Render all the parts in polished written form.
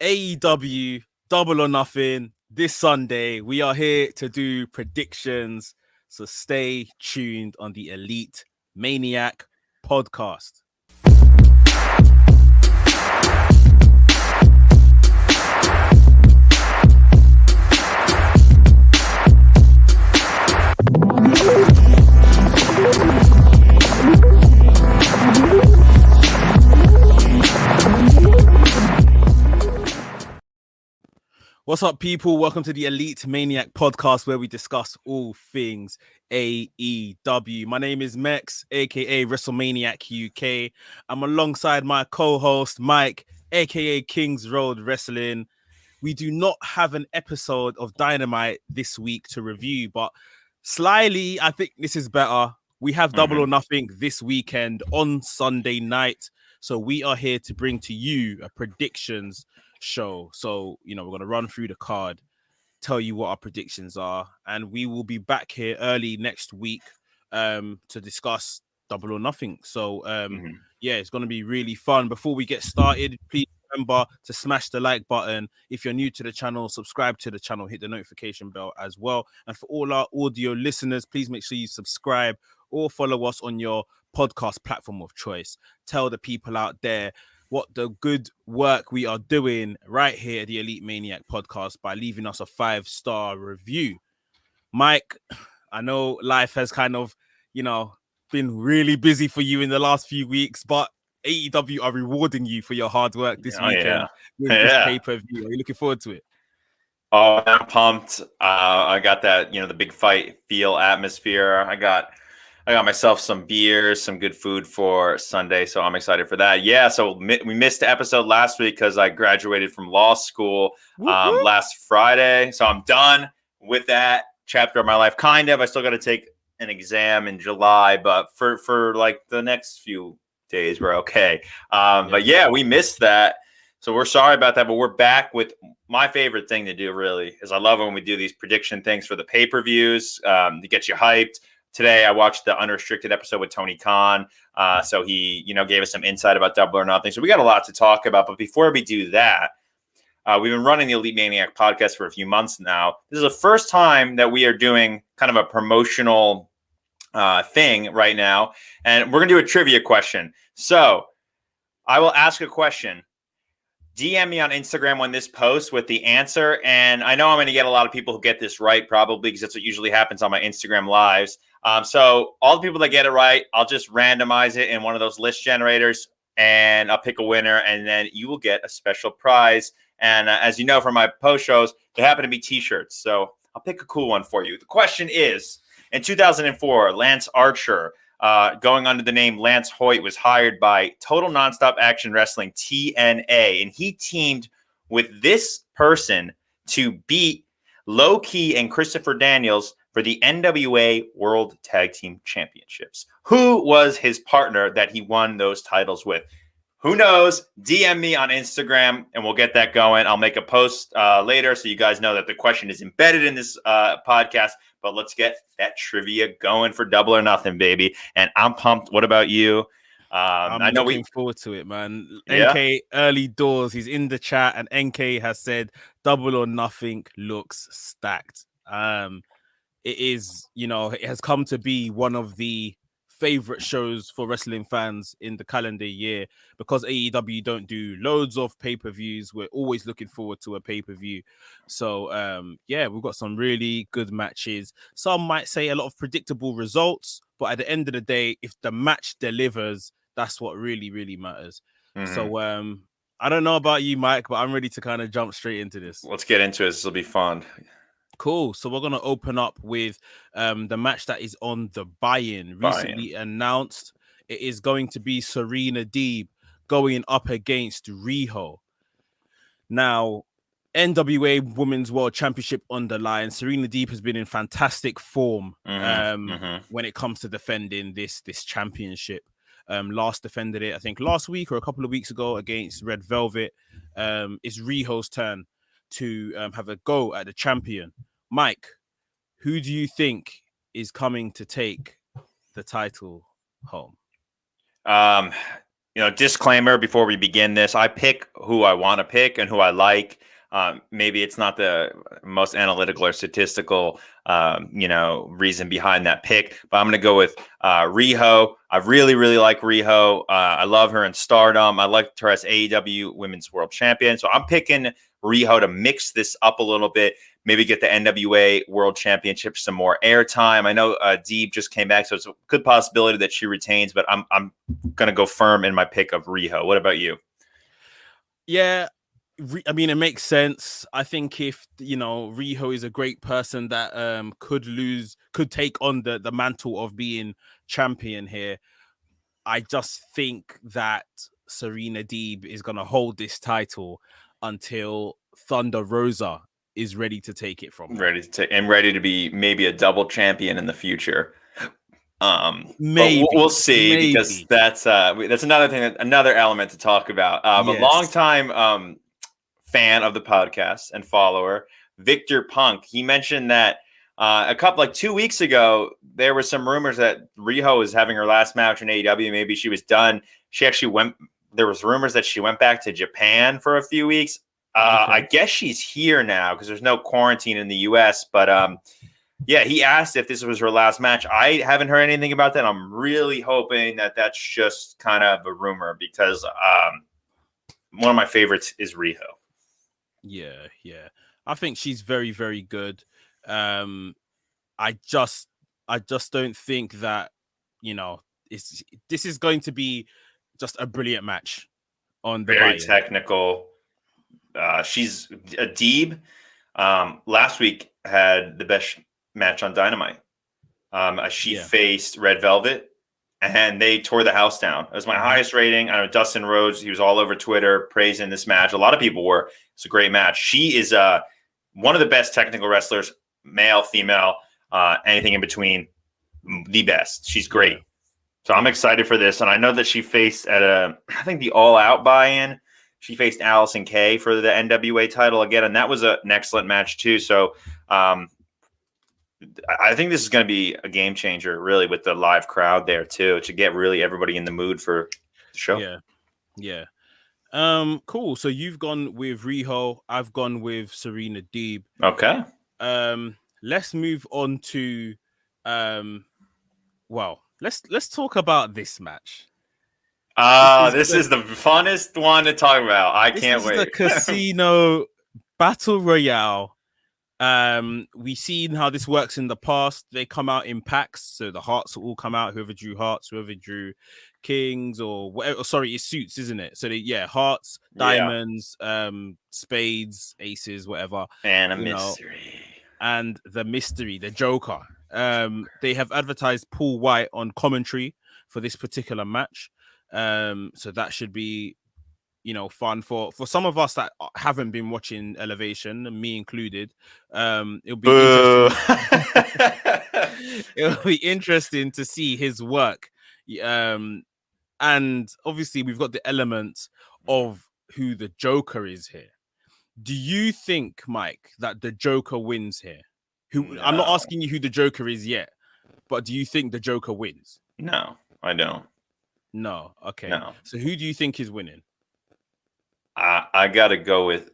AEW Double or Nothing this Sunday. We are here to do predictions, so stay tuned on the Elite Maniac podcast. What's up, people? Welcome to the Elite Maniac podcast, where we discuss all things AEW. My name is Mex, aka WrestleManiac UK. I'm alongside my co-host Mike, aka Kings Road Wrestling. We do not have an episode of Dynamite this week to review, but slyly, I think this is better. We have Double or Nothing this weekend on Sunday night, so we are here to bring to you a predictions show. So, we're going to run through the card, tell you what our predictions are, and we will be back here early next week to discuss Double or Nothing. So, yeah, it's going to be really fun. Before we get started, please remember to smash the like button. If you're new to the channel, subscribe to the channel, hit the notification bell as well. And for all our audio listeners, please make sure you subscribe or follow us on your podcast platform of choice. Tell the people out there what the good work we are doing right here at the Elite Maniac podcast by leaving us a 5-star review. Mike, I know life has kind of, been really busy for you in the last few weeks, but AEW are rewarding you for your hard work this weekend with this pay-per-view. Are you looking forward to it? Oh, I'm pumped. I got that, the big fight feel atmosphere. I got myself some beers, some good food for Sunday, so I'm excited for that. Yeah, so we missed the episode last week because I graduated from law school last Friday, so I'm done with that chapter of my life. Kind of. I still got to take an exam in July, but for like the next few days, we're okay. But yeah, we missed that, so we're sorry about that. But we're back with my favorite thing to do. Really, is I love when we do these prediction things for the pay-per-views to get you hyped. Today, I watched the Unrestricted episode with Tony Khan. So he, gave us some insight about Double or Nothing. So we got a lot to talk about. But before we do that, we've been running the Elite Maniac podcast for a few months now. This is the first time that we are doing kind of a promotional thing right now. And we're going to do a trivia question. So I will ask a question. DM me on Instagram when this posts with the answer. And I know I'm going to get a lot of people who get this right, probably, because that's what usually happens on my Instagram lives. So all the people that get it right, I'll just randomize it in one of those list generators, and I'll pick a winner, and then you will get a special prize. And as you know from my post shows, they happen to be T-shirts. So I'll pick a cool one for you. The question is, in 2004, Lance Archer, going under the name Lance Hoyt, was hired by Total Nonstop Action Wrestling, TNA, and he teamed with this person to beat Low Key and Christopher Daniels for the NWA World Tag Team Championships. Who was his partner that he won those titles with? Who knows? DM me on Instagram, and we'll get that going. I'll make a post later so you guys know that the question is embedded in this podcast. But let's get that trivia going for Double or Nothing, baby. And I'm pumped. What about you? I'm looking forward to it, man. Yeah. NK early doors. He's in the chat, and NK has said Double or Nothing looks stacked. It is, it has come to be one of the favorite shows for wrestling fans in the calendar year, because AEW don't do loads of pay-per-views. We're always looking forward to a pay-per-view. So yeah, we've got some really good matches. Some might say a lot of predictable results, but at the end of the day, if the match delivers, that's what really, really matters. So I don't know about you, Mike, but I'm ready to kind of jump straight into this. Let's get into it. This will be fun. Cool. So we're going to open up with the match that is on the buy-in. Recently announced. It is going to be Serena Deeb going up against Riho. Now, NWA Women's World Championship on the line. Serena Deeb has been in fantastic form when it comes to defending this championship. Last defended it, I think, last week or a couple of weeks ago against Red Velvet. It's Riho's turn to have a go at the champion. Mike, who do you think is coming to take the title home? disclaimer before we begin this: I pick who I want to pick and who I like. Maybe it's not the most analytical or statistical, reason behind that pick, but I'm going to go with Riho. I really, really like Riho. I love her in Stardom. I liked her as AEW Women's World Champion. So I'm picking Riho to mix this up a little bit, maybe get the NWA World Championship some more airtime. I know Deeb just came back, so it's a good possibility that she retains, but I'm going to go firm in my pick of Riho. What about you? Yeah, I mean, it makes sense. I think if Riho is a great person that could take on the mantle of being champion here. I just think that Serena Deeb is gonna hold this title until Thunder Rosa is ready to take it from her. Ready to be maybe a double champion in the future. Maybe but we'll see, because that's another thing, another element to talk about. A long-time fan of the podcast and follower, Victor Punk, he mentioned that a couple 2 weeks ago there were some rumors that Riho was having her last match in AEW. Maybe she was done. She actually went. There was rumors that she went back to Japan for a few weeks. Okay. I guess she's here now because there's no quarantine in the US. But yeah, he asked if this was her last match. I haven't heard anything about that. I'm really hoping that that's just kind of a rumor, because one of my favorites is Riho. Yeah. I think she's very, very good. I just don't think that this is going to be just a brilliant match on the very technical. She's a Deeb. Last week had the best match on Dynamite. She faced Red Velvet, and they tore the house down. It was my highest rating. I know Dustin Rhodes, he was all over Twitter praising this match. A lot of people were. It's a great match. She is one of the best technical wrestlers, male, female, anything in between, the best. She's great. So I'm excited for this. And I know that she faced I think the All Out buy-in, she faced Allison Kay for the NWA title again, and that was an excellent match too. So I think this is going to be a game changer, really, with the live crowd there too, to get really everybody in the mood for the show. Yeah. Cool. So you've gone with Riho. I've gone with Serena Deeb. Okay. Let's move on to let's talk about this match. This is the funnest one to talk about. I can't wait. The Casino Battle Royale. We've seen how this works in the past. They come out in packs, so the hearts will all come out. Whoever drew hearts, whoever drew kings, or whatever. Sorry, it's suits, isn't it? So hearts, diamonds, spades, aces, whatever, and a mystery. And the mystery, the Joker. They have advertised Paul White on commentary for this particular match. So that should be, fun for some of us that haven't been watching Elevation, me included. It'll be interesting. It'll be interesting to see his work. And obviously we've got the element of who the Joker is here. Do you think, Mike, that the Joker wins here? No. I'm not asking you who the Joker is yet, but do you think the Joker wins? No, I don't. No. Okay. No. So who do you think is winning? I got to go with,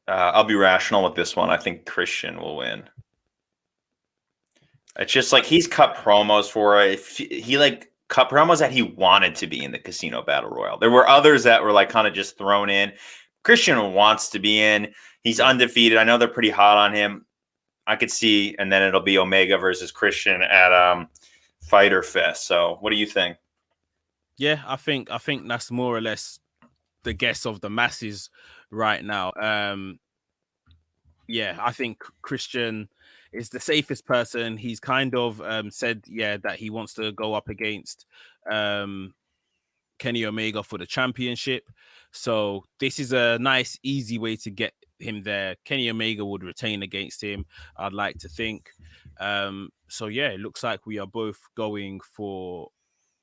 I'll be rational with this one. I think Christian will win. It's just he's cut promos for it. He cut promos that he wanted to be in the Casino Battle Royale. There were others that were kind of just thrown in. Christian wants to be in. He's undefeated. I know they're pretty hot on him. I could see, and then it'll be Omega versus Christian at Fyter Fest. So what do you think? Yeah, I think that's more or less the guess of the masses right now. I think Christian is the safest person. He's kind of said that he wants to go up against Kenny Omega for the championship. So this is a nice, easy way to get him there. Kenny Omega would retain against him, I'd like to think. So it looks like we are both going for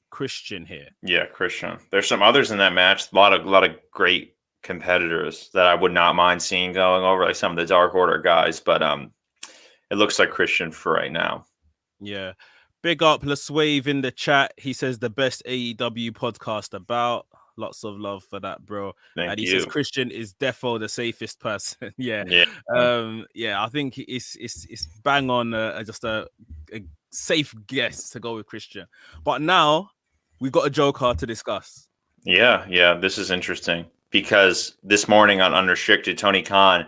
Christian here. Yeah, Christian. There's some others in that match. A lot of great competitors that I would not mind seeing going over, like some of the Dark Order guys. But it looks like Christian for right now. Yeah. Big up LaSwave in the chat. He says the best AEW podcast about. Lots of love for that, bro. Thank And he you. says Christian is defo the safest person. Yeah. I think it's bang on just a safe guess to go with Christian. But now we've got a Joker to discuss. Yeah. This is interesting because this morning on Unrestricted, Tony Khan,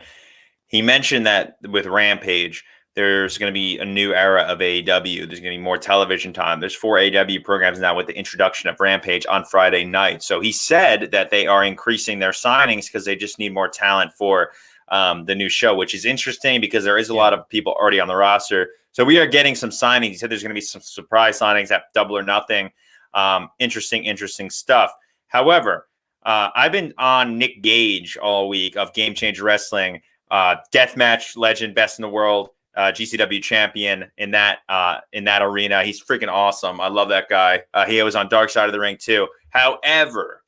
he mentioned that with Rampage, there's going to be a new era of AEW. There's going to be more television time. There's 4 AEW programs now with the introduction of Rampage on Friday night. So he said that they are increasing their signings because they just need more talent for the new show, which is interesting because there is a lot of people already on the roster. So we are getting some signings. He said there's going to be some surprise signings at Double or Nothing. Interesting stuff. However, I've been on Nick Gage all week of Game Changer Wrestling, deathmatch legend, best in the world. GCW champion in that arena. He's freaking awesome. I love that guy. He was on Dark Side of the Ring too. However,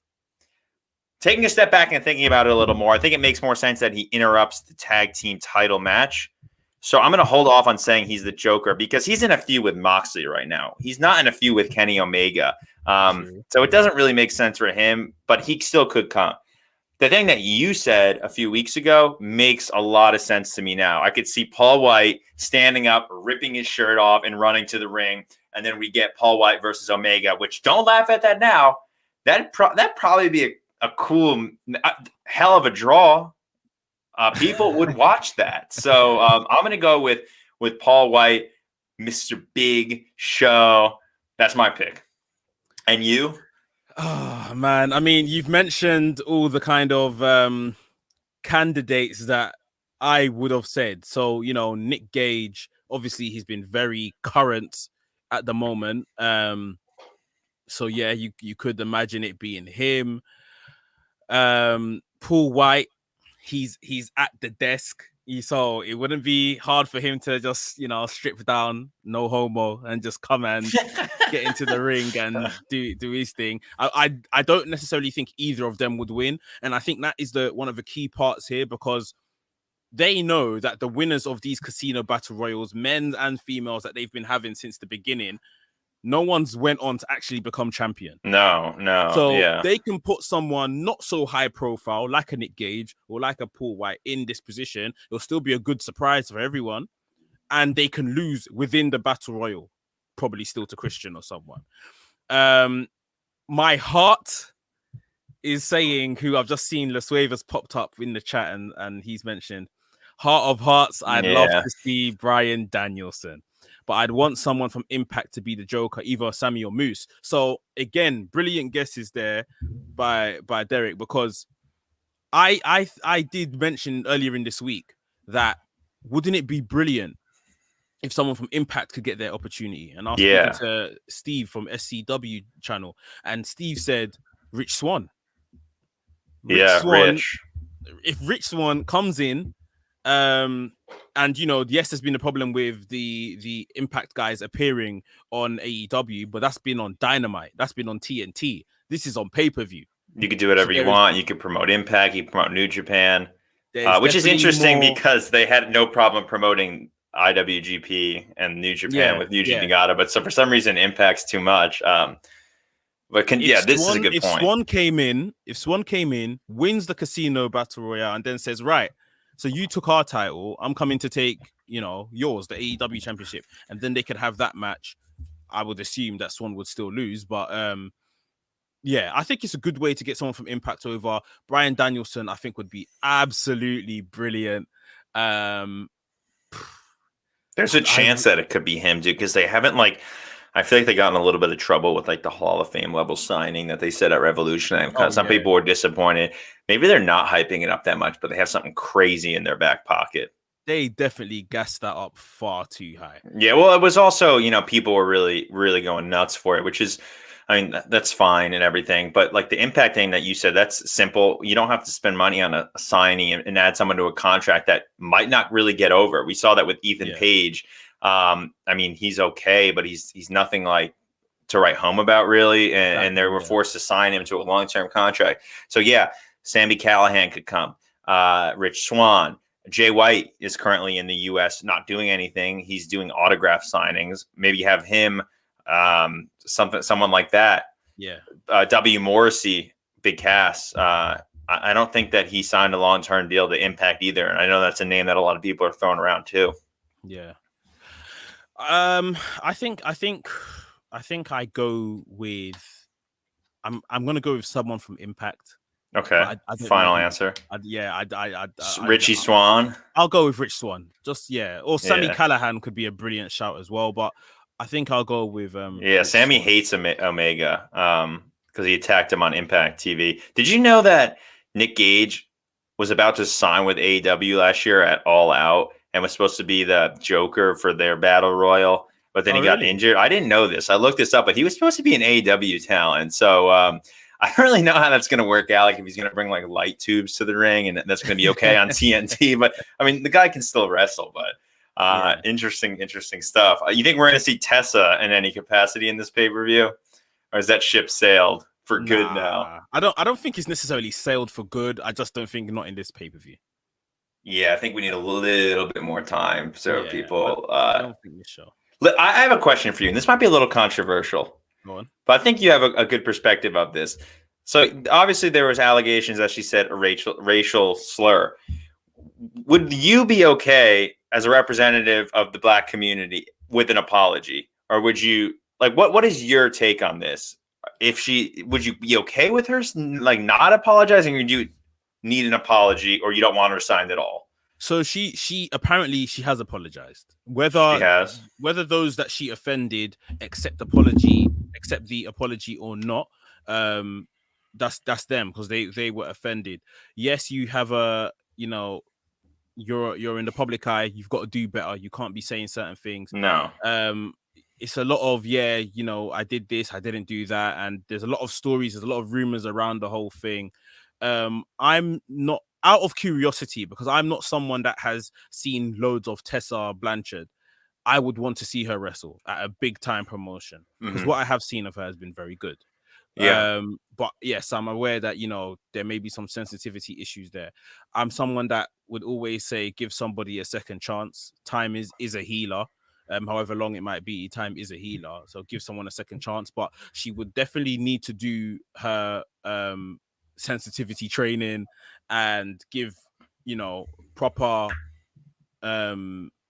taking a step back and thinking about it a little more, I think it makes more sense that he interrupts the tag team title match. So I'm going to hold off on saying he's the Joker because he's in a feud with Moxley right now. He's not in a feud with Kenny Omega. So it doesn't really make sense for him, but he still could come. The thing that you said a few weeks ago makes a lot of sense to me now. I could see Paul White standing up, ripping his shirt off, and running to the ring, and then we get Paul White versus Omega. Which don't laugh at that now. That'd probably be a cool, hell of a draw. People would watch that. So I'm gonna go with Paul White, Mr. Big Show. That's my pick. And you? Oh man, I mean, you've mentioned all the kind of candidates that I would have said. So, Nick Gage, obviously he's been very current at the moment. So yeah, you could imagine it being him. Paul White, he's at the desk. So it wouldn't be hard for him to just, strip down, no homo, and just come and get into the ring and do his thing. I don't necessarily think either of them would win. And I think that is one of the key parts here because they know that the winners of these casino battle royals, men and females that they've been having since the beginning, no one's went on to actually become champion. No. So they can put someone not so high profile, like a Nick Gage or like a Paul White, in this position. It'll still be a good surprise for everyone. And they can lose within the battle royal, probably still to Christian or someone. My heart is saying, who I've just seen LaSuave has popped up in the chat and he's mentioned, heart of hearts, I'd love to see Bryan Danielson. But I'd want someone from Impact to be the Joker, either Sammy or Moose. So again, brilliant guesses there by Derek, because I did mention earlier in this week that wouldn't it be brilliant if someone from Impact could get their opportunity? And I was speaking to Steve from SCW channel, and Steve said Rich Swann. Rich. If Rich Swann comes in, and yes, there's been a problem with the Impact guys appearing on AEW, but that's been on Dynamite, that's been on TNT. This is on pay-per-view. You could do whatever you want. You could promote Impact, you can promote New Japan, which is interesting because they had no problem promoting IWGP and New Japan with Yuji Nagata, but so for some reason Impact's too much. This is a good point. If Swann came in, wins the casino battle royale, and then says, right, so you took our title, I'm coming to take, yours, the AEW championship. And then they could have that match. I would assume that Swann would still lose. But I think it's a good way to get someone from Impact over. Bryan Danielson, I think, would be absolutely brilliant. There's a chance that it could be him, dude, because they haven't, I feel like they got in a little bit of trouble with the Hall of Fame level signing that they said at Revolution. Some people were disappointed. Maybe they're not hyping it up that much, but they have something crazy in their back pocket. They definitely gassed that up far too high. Yeah, well, it was also, people were really, really going nuts for it, which is, that's fine and everything. But the Impact thing that you said, that's simple. You don't have to spend money on a signing and add someone to a contract that might not really get over. We saw that with Ethan Page. He's okay, but he's nothing to write home about, really. And they were forced to sign him to a long-term contract. So Sami Callihan could come. Rich Swann. Jay White is currently in the U.S. not doing anything. He's doing autograph signings. Maybe have him someone like that. Yeah. W. Morrissey, big cast. I don't think that he signed a long-term deal to Impact either, and I know that's a name that a lot of people are throwing around too. Yeah. I think I go with. I'm gonna go with someone from Impact. Okay. I don't Final know answer. Richie Swann. I'll go with Rich Swann. Just or Sammy Yeah. Callahan could be a brilliant shout as well, but I think I'll go with Rich Sammy Swann. Hates Omega because he attacked him on Impact TV. Did you know that Nick Gage was about to sign with AEW last year at All Out and was supposed to be the Joker for their Battle Royal, but then he got injured? I didn't know this. I looked this up, but he was supposed to be an AEW talent. So I don't really know how that's going to work out. Like if he's going to bring like light tubes to the ring and that's going to be okay on TNT. But I mean, the guy can still wrestle, but interesting stuff. You think we're going to see Tessa in any capacity in this pay-per-view, or is that ship sailed for good now? I don't think it's necessarily sailed for good. I just don't think not in this pay-per-view. Yeah, I think we need a little bit more time. So people, I don't think this show. I have a question for you, and this might be a little controversial. Go on. But I think you have a good perspective of this. So obviously there was allegations that she said a racial slur. Would you be okay as a representative of the Black community with an apology, or would you what is your take on this? Would you be okay with her like not apologizing, or do you need an apology, or you don't want her signed at all? So she apparently she has apologized. Whether those that she offended accept the apology or not, that's them, because they were offended. Yes, you have you're in the public eye. You've got to do better. You can't be saying certain things. No. It's a lot of I did this, I didn't do that, and there's a lot of stories. There's a lot of rumors around the whole thing. I'm not, out of curiosity, because I'm not someone that has seen loads of Tessa Blanchard. I would want to see her wrestle at a big time promotion, because what I have seen of her has been very good. Yeah. But yes, I'm aware that there may be some sensitivity issues there. I'm someone that would always say give somebody a second chance. Time is a healer. However long it might be, time is a healer. So give someone a second chance. But she would definitely need to do her sensitivity training and give proper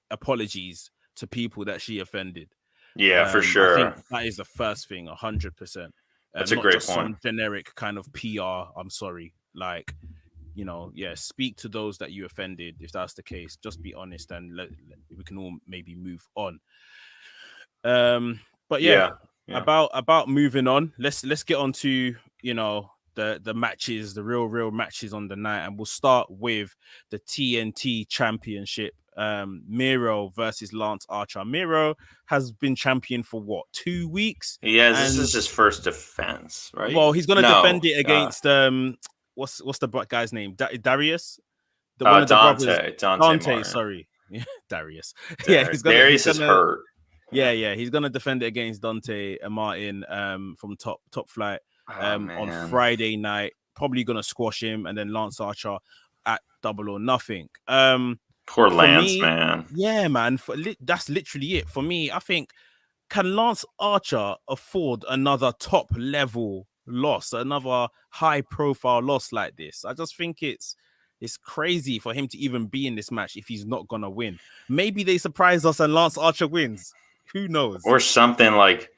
apologies to people that she offended. For sure. I think that is the first thing, 100%. That's a great point. Some generic kind of PR. I'm sorry, speak to those that you offended. If that's the case, just be honest, and we can all maybe move on. But about moving on. Let's get on to the matches, the real matches on the night, and we'll start with the TNT Championship. Miro versus Lance Archer. Miro has been champion for 2 weeks? Yeah, this is his first defense, right? Well, he's gonna defend it against what's the guy's name? Darius? Dante, sorry. Darius. Darius is hurt. He's gonna defend it against Dante Martin from Top Flight on Friday night. Probably gonna squash him, and then Lance Archer at Double or Nothing. Poor Lance, man. Yeah, man. That's literally it. For me, I think, can Lance Archer afford another top level loss, another high profile loss like this? I just think it's crazy for him to even be in this match if he's not gonna win. Maybe they surprise us and Lance Archer wins. Who knows? Or something like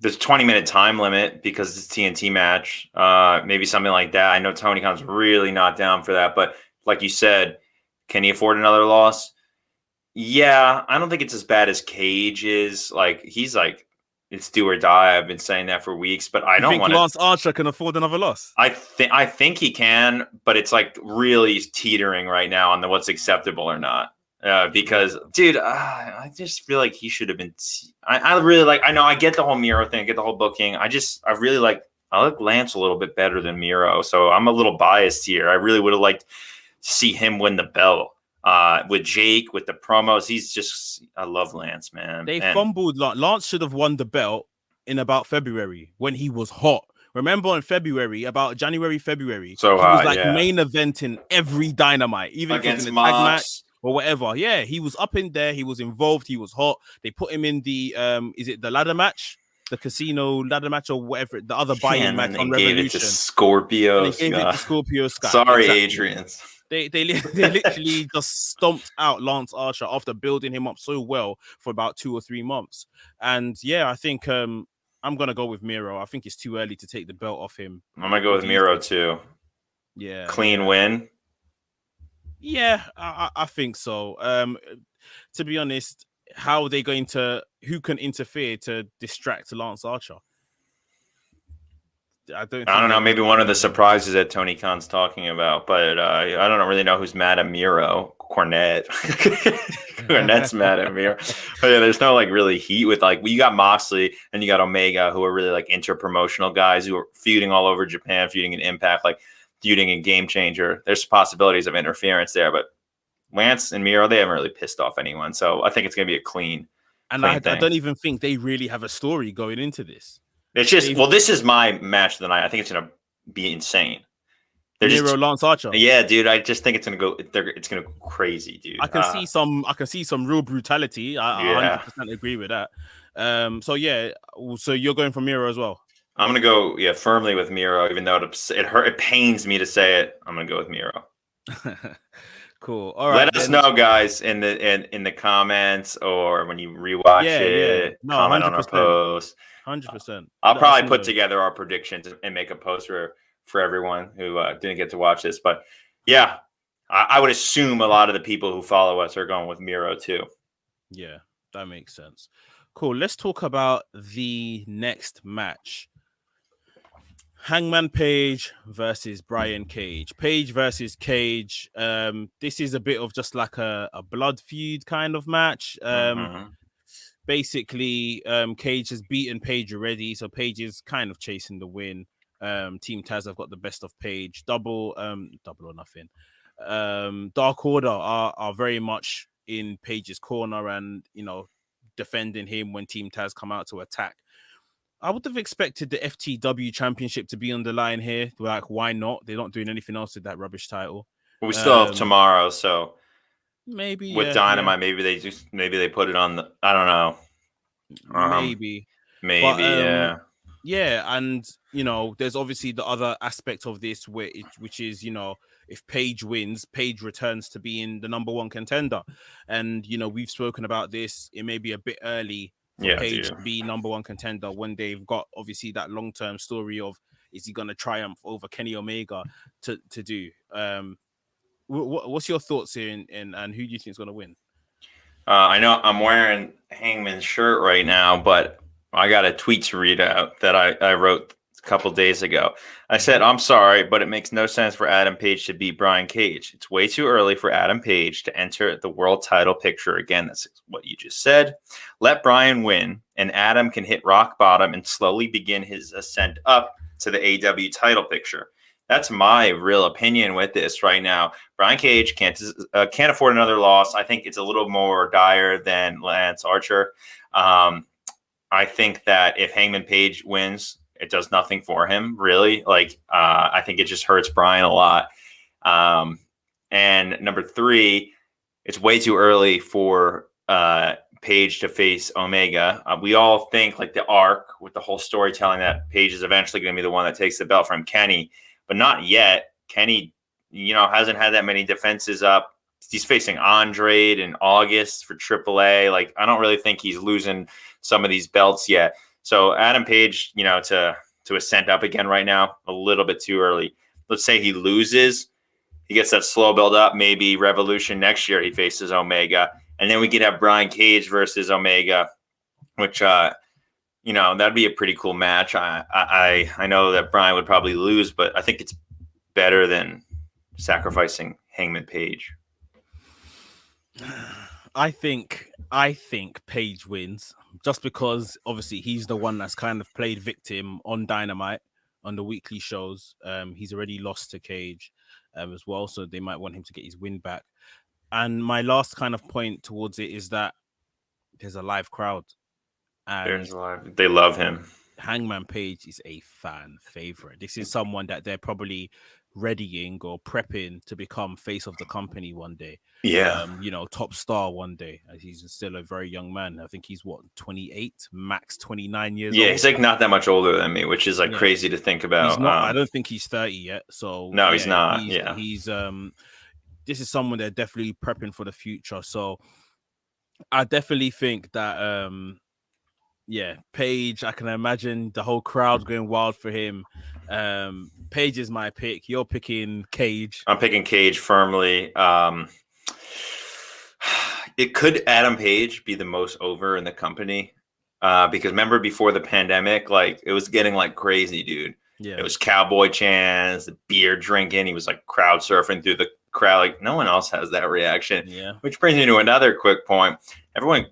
there's 20-minute time limit because it's a TNT match. Maybe something like that. I know Tony Khan's really not down for that, but like you said, can he afford another loss? Yeah, I don't think it's as bad as Cage is. Like, he's like, it's do or die. I've been saying that for weeks, but I don't want Lance Archer can afford another loss. I think he can, but it's like really teetering right now on what's acceptable or not. Because, dude, I just feel like he should have been. I really like. I know I get the whole Miro thing, I get the whole booking. I really like. I like Lance a little bit better than Miro, so I'm a little biased here. I really would have liked see him win the belt with Jake, with the promos. I love Lance, man. They fumbled. Lance should have won the belt in about February when he was hot. Remember in February, about January, February, so he was main eventing every Dynamite, even against if it was a tag match or whatever. Yeah, he was up in there. He was involved. He was hot. They put him in the is it the ladder match, the casino ladder match, or whatever, the other buy-in And then match they on gave it to Revolution, and Scorpio. they gave it to Scorpio Sky. Sorry, Exactly. Adrians. They literally just stomped out Lance Archer after building him up so well for about 2 or 3 months. And yeah, I think I'm gonna go with Miro. I think it's too early to take the belt off him. I'm gonna go with Miro too. Yeah, clean win. Yeah, I think so. To be honest, how are they going to? Who can interfere to distract Lance Archer? I don't know. Maybe one of the surprises that Tony Khan's talking about, but I don't really know who's mad at Miro. Cornette. Cornette's mad at Miro. But yeah, there's no like really heat with like you got Moxley and you got Omega, who are really like interpromotional guys who are feuding all over Japan, feuding in Impact, like feuding in Game Changer. There's possibilities of interference there, but Lance and Miro, they haven't really pissed off anyone, so I think it's gonna be a clean. And I don't even think they really have a story going into this. It's just this is my match of the night. I think it's gonna be insane. Miro Lance Archer. Yeah, dude. I just think it's gonna go crazy, dude. I can see some real brutality. I 100% agree with that. So you're going for Miro as well. I'm gonna go firmly with Miro, even though it pains me to say it. I'm gonna go with Miro. Cool. All right. Let us know, guys, in the comments or when you rewatch it. No, comment 100%. On our post. 100%. I'll probably put together our predictions and make a post for everyone who didn't get to watch this. But yeah, I would assume a lot of the people who follow us are going with Miro too. Yeah, that makes sense. Cool. Let's talk about the next match. Hangman Page versus Brian Cage. Page versus Cage. This is a bit of just like a blood feud kind of match. Basically, Cage has beaten Page already, so Page is kind of chasing the win. Team Taz have got the best of Page. Double or nothing. Dark Order are very much in Page's corner and defending him when Team Taz come out to attack. I would have expected the FTW Championship to be on the line here. Like, why not? They're not doing anything else with that rubbish title. Well, we still have tomorrow, so maybe with Dynamite, maybe they put it on the. I don't know. Maybe, but, yeah, and there's obviously the other aspect of this, which is if Page wins, Page returns to being the number one contender, and we've spoken about this. It may be a bit early. Page to be number one contender when they've got obviously that long-term story of is he going to triumph over Kenny Omega to do. What's your thoughts here and who do you think is going to win? I know I'm wearing Hangman's shirt right now, but I got a tweet to read out that I wrote a couple days ago. I said, I'm sorry, but it makes no sense for Adam Page to beat Brian Cage. It's way too early for Adam Page to enter the world title picture. Again, that's what you just said. Let Brian win, and Adam can hit rock bottom and slowly begin his ascent up to the AEW title picture. That's my real opinion with this right now. Brian Cage can't afford another loss. I think it's a little more dire than Lance Archer. I think that if Hangman Page wins, it does nothing for him, really. Like, I think it just hurts Brian a lot. And number 3, it's way too early for Page to face Omega. We all think like the arc with the whole storytelling that Page is eventually going to be the one that takes the belt from Kenny, but not yet. Kenny, hasn't had that many defenses up. He's facing Andrade in August for AAA. Like, I don't really think he's losing some of these belts yet. So Adam Page, to ascend up again right now, a little bit too early. Let's say he loses, he gets that slow build up. Maybe Revolution next year he faces Omega, and then we could have Brian Cage versus Omega, which that'd be a pretty cool match. I know that Brian would probably lose, but I think it's better than sacrificing Hangman Page. I think Page wins just because obviously he's the one that's kind of played victim on Dynamite on the weekly shows. He's already lost to Cage as well, so they might want him to get his win back. And my last kind of point towards it is that there's a live crowd. And they love him. Hangman Page is a fan favorite. This is someone that they're probably readying or prepping to become face of the company one day. Yeah. Top star one day. He's still a very young man. I think he's 28, max 29 years old. Yeah, he's like not that much older than me, which is like crazy to think about. He's not. I don't think he's 30 yet. So no, he's not. He's this is someone they're definitely prepping for the future. So I definitely think that Page, I can imagine the whole crowd going wild for him. Page is my pick. You're picking Cage. I'm picking Cage firmly. It could Adam Page be the most over in the company? Because remember before the pandemic, like it was getting like crazy, dude. Yeah. It was cowboy chants, the beer drinking. He was like crowd surfing through the crowd. Like no one else has that reaction. Yeah. Which brings me to another quick point. Everyone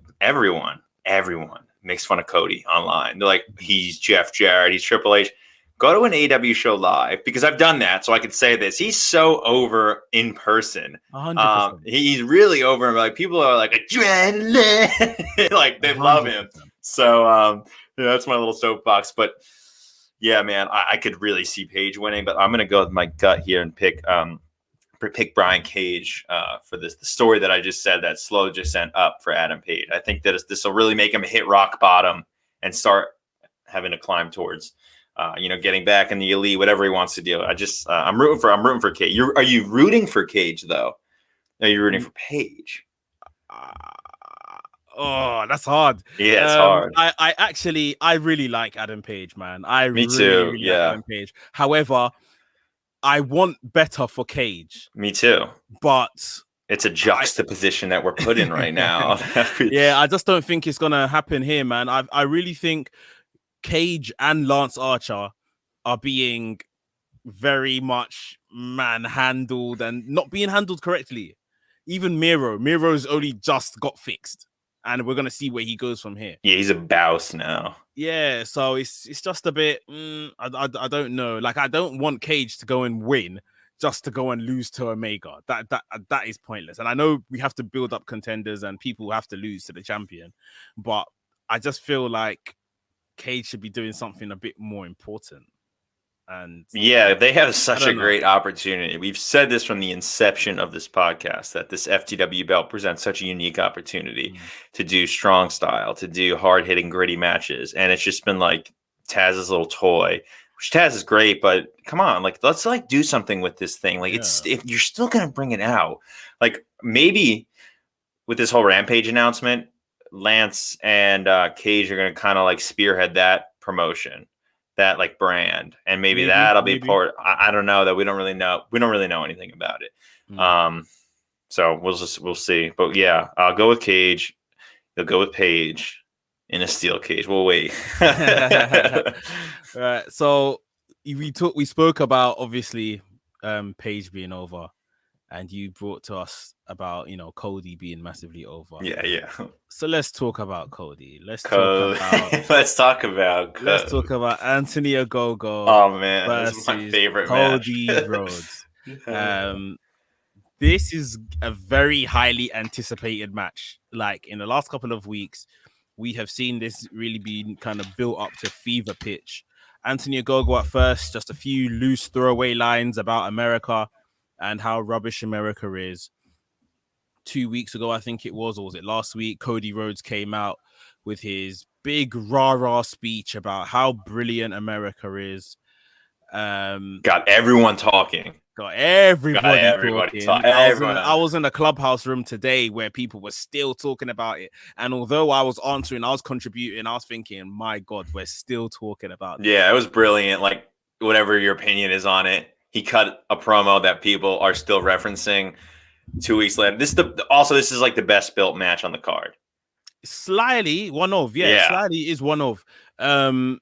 makes fun of Cody online. They're like, he's Jeff Jarrett, he's Triple H. Go to an AEW show live, because I've done that, so I can say this. He's so over in person. 100%. He's really over. Like people are like, adrenaline. Like they 100%. Love him. So that's my little soapbox. But yeah, man, I could really see Page winning. But I'm gonna go with my gut here and pick Brian Cage for the story that I just said, that slow descent up for Adam Page. I think that this will really make him hit rock bottom and start having to climb towards, getting back in the elite, whatever he wants to do. I'm rooting for Cage. Are you rooting for Cage though? Are you rooting for Page? Oh, that's hard. Yeah, it's hard. I really like Adam Page, man. Me too. Like Adam Page. However, I want better for Cage. Me too. But it's a juxtaposition that we're put in right now. Yeah, I just don't think it's gonna happen here, man. I really think Cage and Lance Archer are being very much manhandled and not being handled correctly. Even Miro's only just got fixed, and we're gonna see where he goes from here. Yeah, he's a bouse now. Yeah, so it's just a bit. I don't know. Like, I don't want Cage to go and win just to go and lose to Omega. That is pointless. And I know we have to build up contenders and people have to lose to the champion, but I just feel like Cage should be doing something a bit more important. And yeah, they have such a great opportunity. We've said this from the inception of this podcast, that this FTW belt presents such a unique opportunity to do strong style, to do hard-hitting, gritty matches. And it's just been like Taz's little toy, which Taz is great, but come on, like let's like do something with this thing. Like it's, if you're still going to bring it out, like maybe with this whole Rampage announcement, Lance and Cage are going to kind of like spearhead that promotion, that like brand, and maybe that'll be part. I don't know, that we don't really know anything about it. So we'll see. But yeah, I'll go with Cage. You'll go with Page in a steel cage. We'll wait. Right. So we spoke about obviously Page being over, and you brought to us about Cody being massively over. Yeah. So let's talk about Cody. Let's talk about Anthony Ogogo. Oh man, this is my favorite Cody match. Rhodes. This is a very highly anticipated match. Like in the last couple of weeks, we have seen this really be kind of built up to fever pitch. Anthony Ogogo at first, just a few loose throwaway lines about America and how rubbish America is. 2 weeks ago, I think it was, or was it last week, Cody Rhodes came out with his big rah-rah speech about how brilliant America is. Got everyone talking. Got everybody talking. I was in the clubhouse room today where people were still talking about it. And although I was answering, I was contributing, I was thinking, my God, we're still talking about it. Yeah, it was brilliant. Like, whatever your opinion is on it, he cut a promo that people are still referencing 2 weeks later. This is like the best built match on the card. Slightly one of, slightly is one of. Cody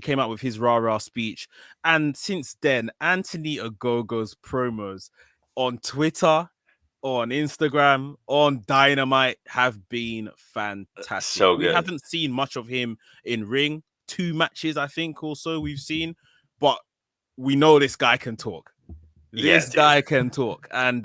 came out with his rah-rah speech. And since then, Anthony Ogogo's promos on Twitter, on Instagram, on Dynamite have been fantastic. So good. We haven't seen much of him in ring. 2 matches, I think, also we've seen. But we know this guy can talk. This guy can talk. And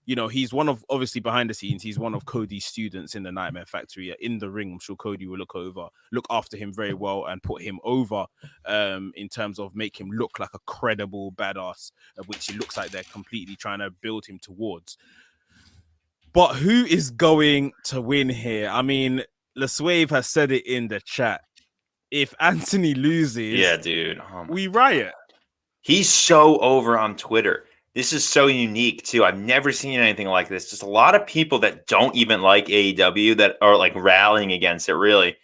you know, he's one of, obviously behind the scenes, he's one of Cody's students in the Nightmare Factory. In the ring, I'm sure Cody will look after him very well and put him over in terms of make him look like a credible badass, which it looks like they're completely trying to build him towards. But who is going to win here? I mean, LaSuave has said it in the chat. If Anthony loses, yeah, dude, we riot. He's so over on Twitter. This is so unique too. I've never seen anything like this. Just a lot of people that don't even like AEW that are like rallying against it, really.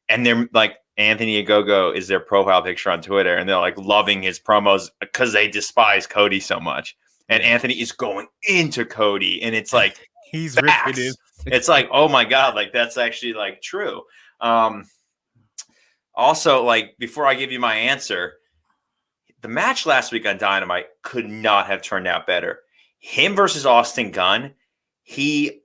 And they're like, Anthony Ogogo is their profile picture on Twitter, and they're like loving his promos because they despise Cody so much. And Anthony is going into Cody, and it's like he's ripping it. It's like, oh my god, like that's actually like true. Also, like before I give you my answer, the match last week on Dynamite could not have turned out better. Him versus Austin Gunn, he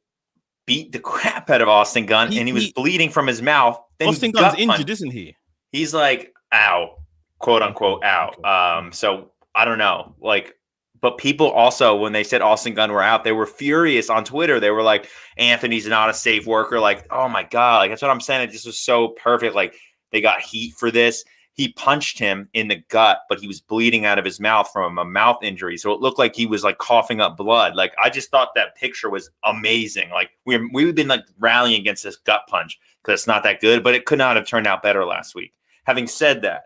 beat the crap out of Austin Gunn, and he was bleeding from his mouth. Then Austin Gunn's injured, isn't he? He's like, ow, quote unquote, ow. So I don't know. Like, but people also, when they said Austin Gunn were out, they were furious on Twitter. They were like, Anthony's not a safe worker. Like, oh my God. Like, that's what I'm saying. It just was so perfect. Like, they got heat for this. He punched him in the gut, but he was bleeding out of his mouth from a mouth injury. So it looked like he was like coughing up blood. Like, I just thought that picture was amazing. Like, we've been like rallying against this gut punch because it's not that good, but it could not have turned out better last week. Having said that,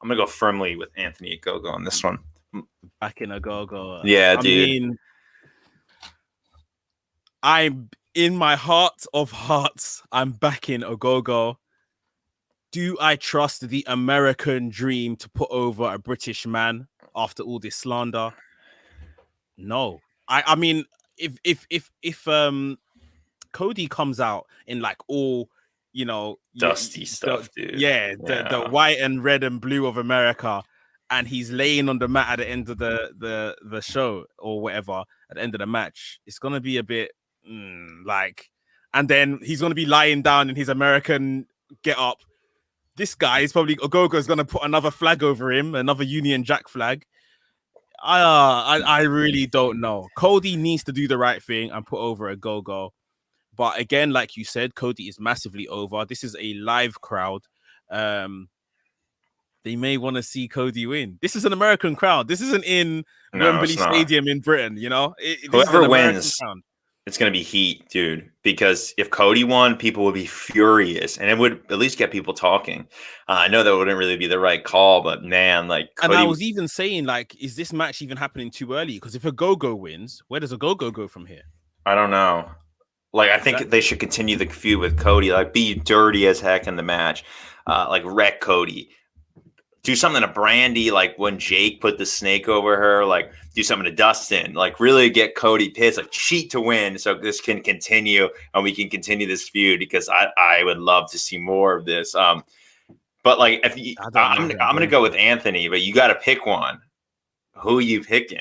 I'm going to go firmly with Anthony Ogogo on this one. Back in Ogogo. Yeah, dude. I mean, I'm in my heart of hearts, I'm backing Ogogo. Do I trust the American dream to put over a British man after all this slander? No. I mean, if Cody comes out in like all, you know, dusty stuff, dude. The white and red and blue of America, and he's laying on the mat at the end of the show or whatever, at the end of the match, it's gonna be a bit like, and then he's gonna be lying down in his American get up. This guy is probably, Ogogo's going to put another flag over him, another Union Jack flag. I really don't know. Cody needs to do the right thing and put over Ogogo. But again, like you said, Cody is massively over. This is a live crowd. They may want to see Cody win. This is an American crowd. This isn't in Wembley Stadium in Britain, you know? Whoever wins, it's going to be heat, dude. Because if Cody won, people would be furious. And it would at least get people talking. I know that wouldn't really be the right call, but man, like... Cody... And I was even saying, like, is this match even happening too early? Because if Ogogo wins, where does Ogogo go from here? I don't know. Like, I think they should continue the feud with Cody. Like, be dirty as heck in the match. Like, wreck Cody. Do something to Brandy, like when Jake put the snake over her, like do something to Dustin, like really get Cody pissed, like cheat to win so this can continue and we can continue this feud because I would love to see more of this. But like if you, I'm going to go with Anthony, but you got to pick one. Who are you picking?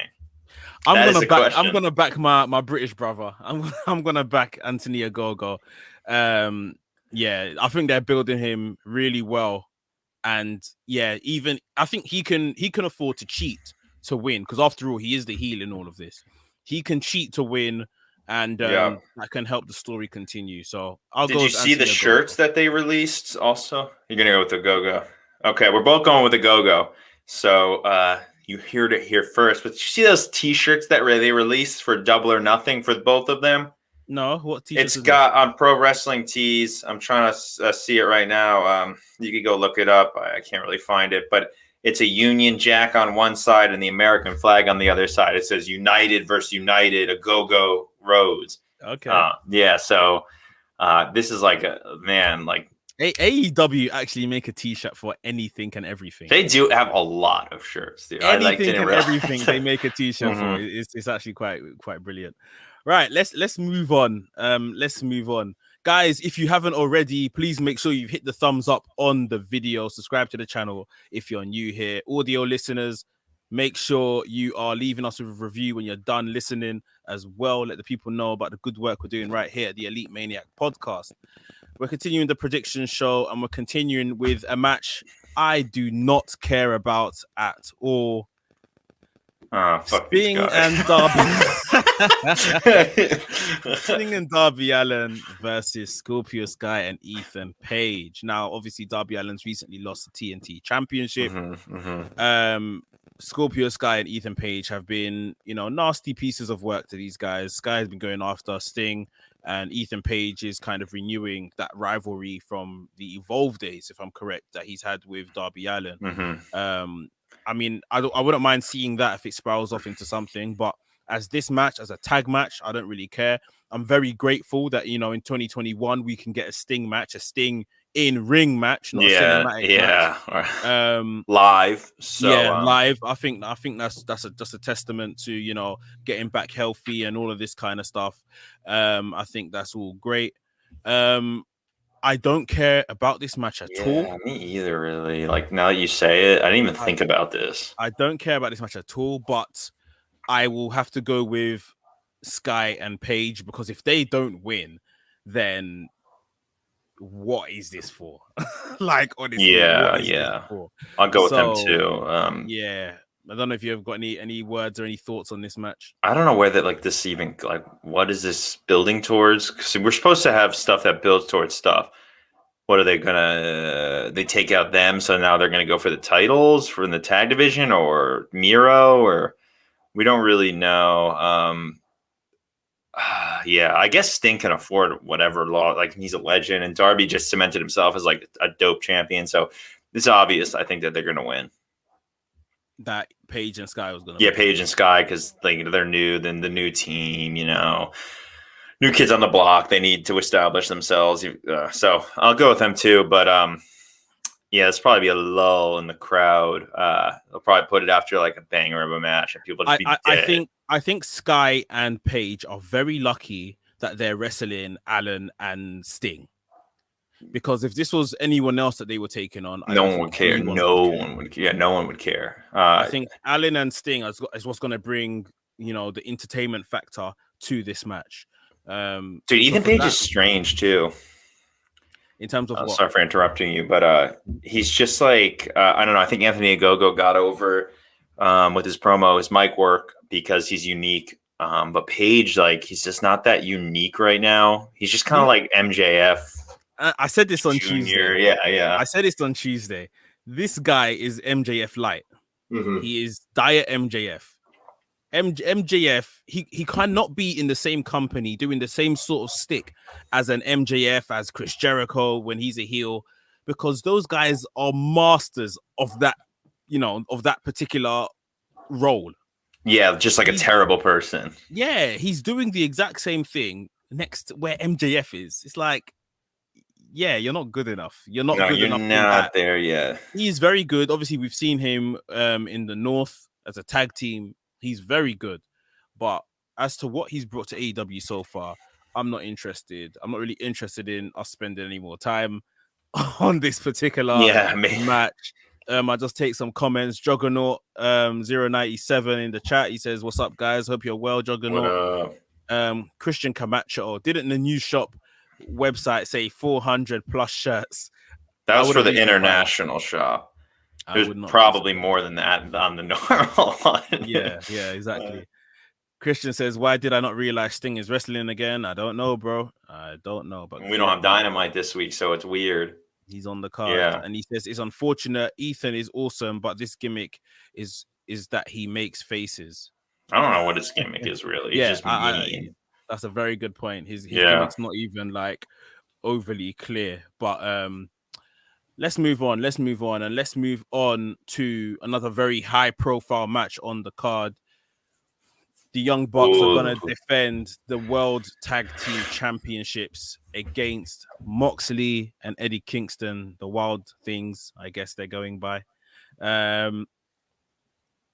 I'm going to back my British brother. I'm going to back Anthony Ogogo. Yeah, I think they're building him really well. And yeah, even I think he can afford to cheat to win because after all, he is the heel in all of this. He can cheat to win, and that can help the story continue. So Did you see the shirts that they released? Also, you're gonna go with the Go-Go. Okay, we're both going with the Go-Go. So you heard it here first. But did you see those T-shirts that they released for Double or Nothing for both of them? No, what T-shirts? It's got on Pro Wrestling Tees. I'm trying to see it right now. You could go look it up. I can't really find it, but it's a Union Jack on one side and the American flag on the other side. It says United versus United, a go-go Rhodes. Okay. Yeah. So this is like AEW actually make a T-shirt for anything and everything. They do have a lot of shirts. Dude. Anything and everything they make a T-shirt for. It's actually quite brilliant. Right, let's move on. Let's move on. Guys, if you haven't already, please make sure you've hit the thumbs up on the video. Subscribe to the channel if you're new here. Audio listeners, make sure you are leaving us a review when you're done listening as well. Let the people know about the good work we're doing right here at the Elite Maniac podcast. We're continuing the prediction show and we're continuing with a match I do not care about at all. Fuck Sting and Darby. Sting and Darby Allin versus Scorpio Sky and Ethan Page. Now, obviously, Darby Allin's recently lost the TNT Championship. Scorpio Sky and Ethan Page have been, nasty pieces of work to these guys. Sky has been going after Sting, and Ethan Page is kind of renewing that rivalry from the Evolve days, if I'm correct, that he's had with Darby Allin. I mean, I wouldn't mind seeing that if it spirals off into something, but as this match, as a tag match, I don't really care. I'm very grateful that, in 2021, we can get a Sting match, a Sting in-ring match, not a cinematic match. Live. So, live. I think that's just a testament to, getting back healthy and all of this kind of stuff. I think that's all great. I don't care about this match at all. Yeah, me either, really. Like, now that you say it, I didn't even think about this. I don't care about this match at all, but I will have to go with Sky and Page, because if they don't win, then what is this for? Like, honestly, yeah. I'll go with them too. Yeah. I don't know if you've got any words or any thoughts on this match. I don't know where this even, like, what is this building towards? Because we're supposed to have stuff that builds towards stuff. What are they gonna? They take out them, so now they're gonna go for the titles from the tag division, or Miro, or we don't really know. Yeah, I guess Sting can afford whatever law. Like, he's a legend, and Darby just cemented himself as like a dope champion. So it's obvious, I think, that they're gonna win. That Page and Sky was gonna. Yeah, Page and Sky, because they're new, then the new team, new kids on the block. They need to establish themselves. So I'll go with them too. But yeah, it's probably be a lull in the crowd. They'll probably put it after like a banger of a match, and people just be dead. I think Sky and Page are very lucky that they're wrestling Allen and Sting. Because if this was anyone else that they were taking on, no one would care. No one would care. I think Allen and Sting is what's going to bring, the entertainment factor to this match. Dude, Ethan Page is strange too. In terms of what? Sorry for interrupting you, but he's just like, I don't know. I think Anthony Ogogo got over with his promo, his mic work, because he's unique. But Page, like, he's just not that unique right now. He's just kind of like MJF. I said this on Tuesday. Yeah. I said this on Tuesday. This guy is MJF light. He is diet MJF. MJF, he cannot be in the same company doing the same sort of stick as an MJF, as Chris Jericho when he's a heel, because those guys are masters of that, of that particular role. Yeah, just like a terrible person. Yeah, he's doing the exact same thing next where MJF is. It's like, yeah, you're not good enough. You're not good enough. You're not there yet. He's very good. Obviously, we've seen him in the North as a tag team. He's very good. But as to what he's brought to AEW so far, I'm not interested. I'm not really interested in us spending any more time on this particular match. I just take some comments. Juggernaut 097 in the chat. He says, "What's up, guys? Hope you're well, Juggernaut." Christian Camacho, didn't the new shop website say 400 plus shirts? That was for the international shop. There's probably more than that on the normal one. Yeah, exactly. Christian says, "Why did I not realize Sting is wrestling again? I don't know, bro. I don't know." But we don't have Dynamite this week, so it's weird. He's on the card, and he says it's unfortunate. Ethan is awesome, but this gimmick is that he makes faces. I don't know what his gimmick is really. It's just mean. That's a very good point. His gimmick's not even like overly clear. But let's move on. And let's move on to another very high-profile match on the card. The Young Bucks are going to defend the World Tag Team Championships against Moxley and Eddie Kingston, the Wild Things, I guess they're going by.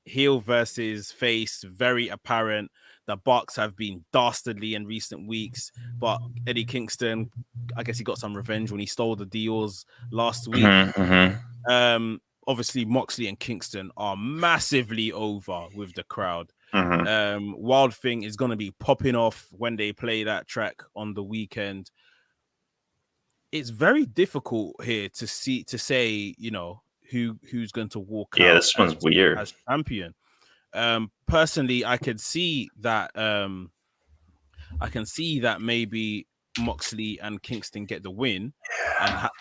Heel versus face, very apparent. The Bucks have been dastardly in recent weeks, but Eddie Kingston, I guess he got some revenge when he stole the deals last week. Obviously, Moxley and Kingston are massively over with the crowd. Wild Thing is going to be popping off when they play that track on the weekend. It's very difficult here to say, who's going to walk out. Yeah, this one's weird as champion. Personally, I could see that I can see that maybe Moxley and Kingston get the win,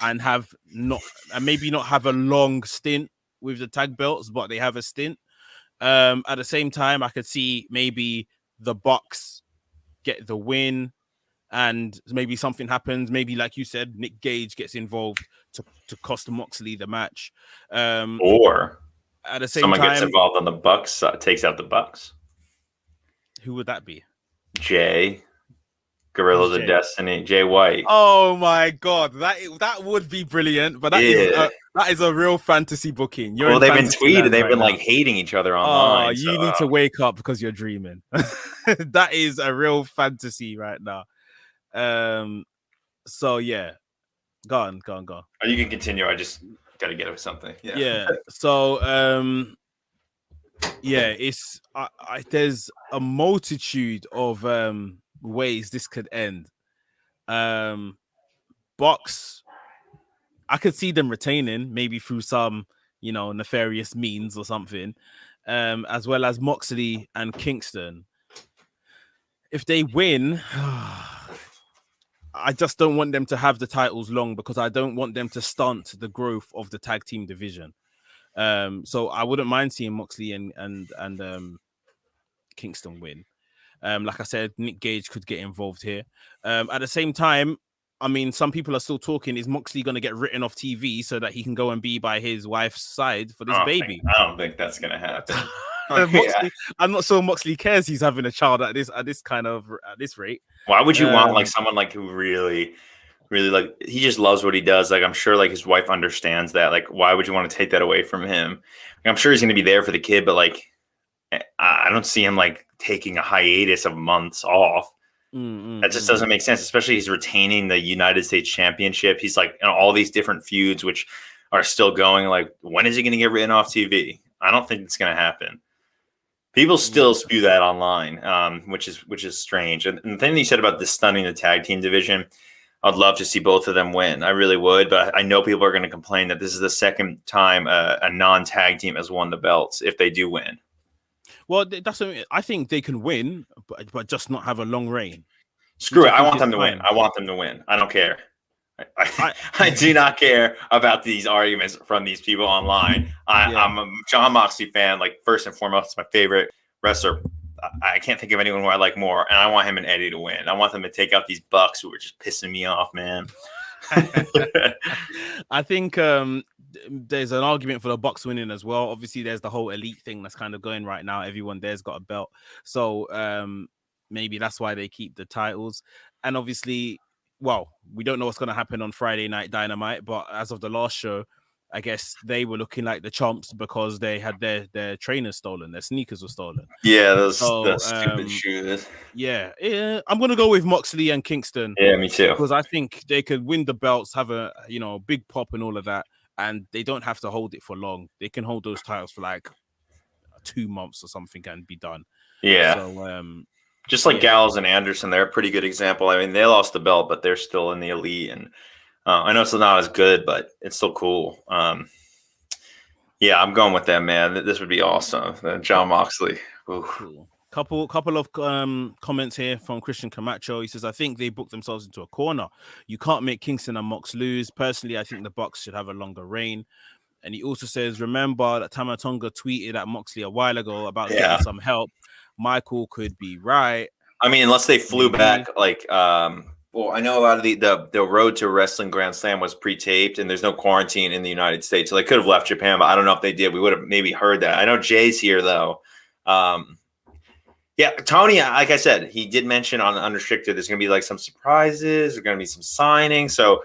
and have not, and maybe not have a long stint with the tag belts, but they have a stint. At the same time, I could see maybe the Bucks get the win, and maybe something happens. Maybe, like you said, Nick Gage gets involved to cost Moxley the match. Or At the same someone gets time, involved on the Bucks, takes out the Bucks. who would that be? Jay, Gorillas Who's of Jay? Destiny, Jay White. Oh my god, that would be brilliant. But that is a real fantasy booking. You're Well, in they've been fantasy land tweeting. They've right been now. like hating each other Oh, online. you need to wake up because you're dreaming. That is a real fantasy right now. So yeah, go on. Oh, you can continue. I just got to get with something. Yeah. So yeah, it's there's a multitude of ways this could end. Box, I could see them retaining, maybe through some, nefarious means or something, as well as Moxley and Kingston. If they win, I just don't want them to have the titles long, because I don't want them to stunt the growth of the tag team division. So I wouldn't mind seeing Moxley and Kingston win. Like I said, Nick Gage could get involved here. At the same time, I mean, some people are still talking, is Moxley going to get written off TV so that he can go and be by his wife's side for this baby? I don't think that's going to happen. Moxley, I'm not sure Moxley cares he's having a child at this rate. Why would you want like someone like who really like, he just loves what he does? Like, I'm sure like his wife understands that. Like, why would you want to take that away from him? Like, I'm sure he's going to be there for the kid, but like, I don't see him like taking a hiatus of months off. That just doesn't make sense, especially he's retaining the United States Championship. He's like in all these different feuds, which are still going. Like, when is he going to get written off TV? I don't think it's going to happen. People still spew that online, which is strange. And the thing that you said about the stunning the tag team division, I'd love to see both of them win. I really would, but I know people are going to complain that this is the second time a non-tag team has won the belts if they do win. Well, I think they can win, but just not have a long reign. Screw it. I want them to win. I want them to win. I don't care. I do not care about these arguments from these people online. I'm a Jon Moxley fan. Like, first and foremost, it's my favorite wrestler. I can't think of anyone who I like more, and I want him and Eddie to win. I want them to take out these Bucks who are just pissing me off, man. I think there's an argument for the Bucks winning as well. Obviously, there's the whole elite thing that's kind of going right now. Everyone there's got a belt, so maybe that's why they keep the titles. And obviously, well, we don't know what's going to happen on Friday Night Dynamite, but as of the last show, I guess they were looking like the chumps because they had their trainers stolen, their sneakers were stolen. Yeah, those stupid shoes. Yeah, I'm gonna go with Moxley and Kingston. Yeah, me too. Because I think they could win the belts, have a big pop and all of that, and they don't have to hold it for long. They can hold those titles for like 2 months or something and be done. Yeah. So just like Gallows and Anderson, they're a pretty good example. I mean, they lost the belt, but they're still in the elite, and I know it's not as good, but it's still cool. Yeah, I'm going with them, man. This would be awesome. Jon Moxley. Cool. Couple of comments here from Christian Camacho. He says, I think they booked themselves into a corner. You can't make Kingston and Mox lose. Personally, I think the Bucks should have a longer reign. And he also says, remember that Tamatonga tweeted at Moxley a while ago about getting some help. Michael could be right. I mean, unless they flew back, like, well, I know a lot of the road to Wrestling Grand Slam was pre-taped, and there's no quarantine in the United States, so they could have left Japan, but I don't know if they did. We would have maybe heard that. I know Jay's here though. Yeah, Tony, like I said, he did mention on Unrestricted there's going to be like some surprises, there's going to be some signings. So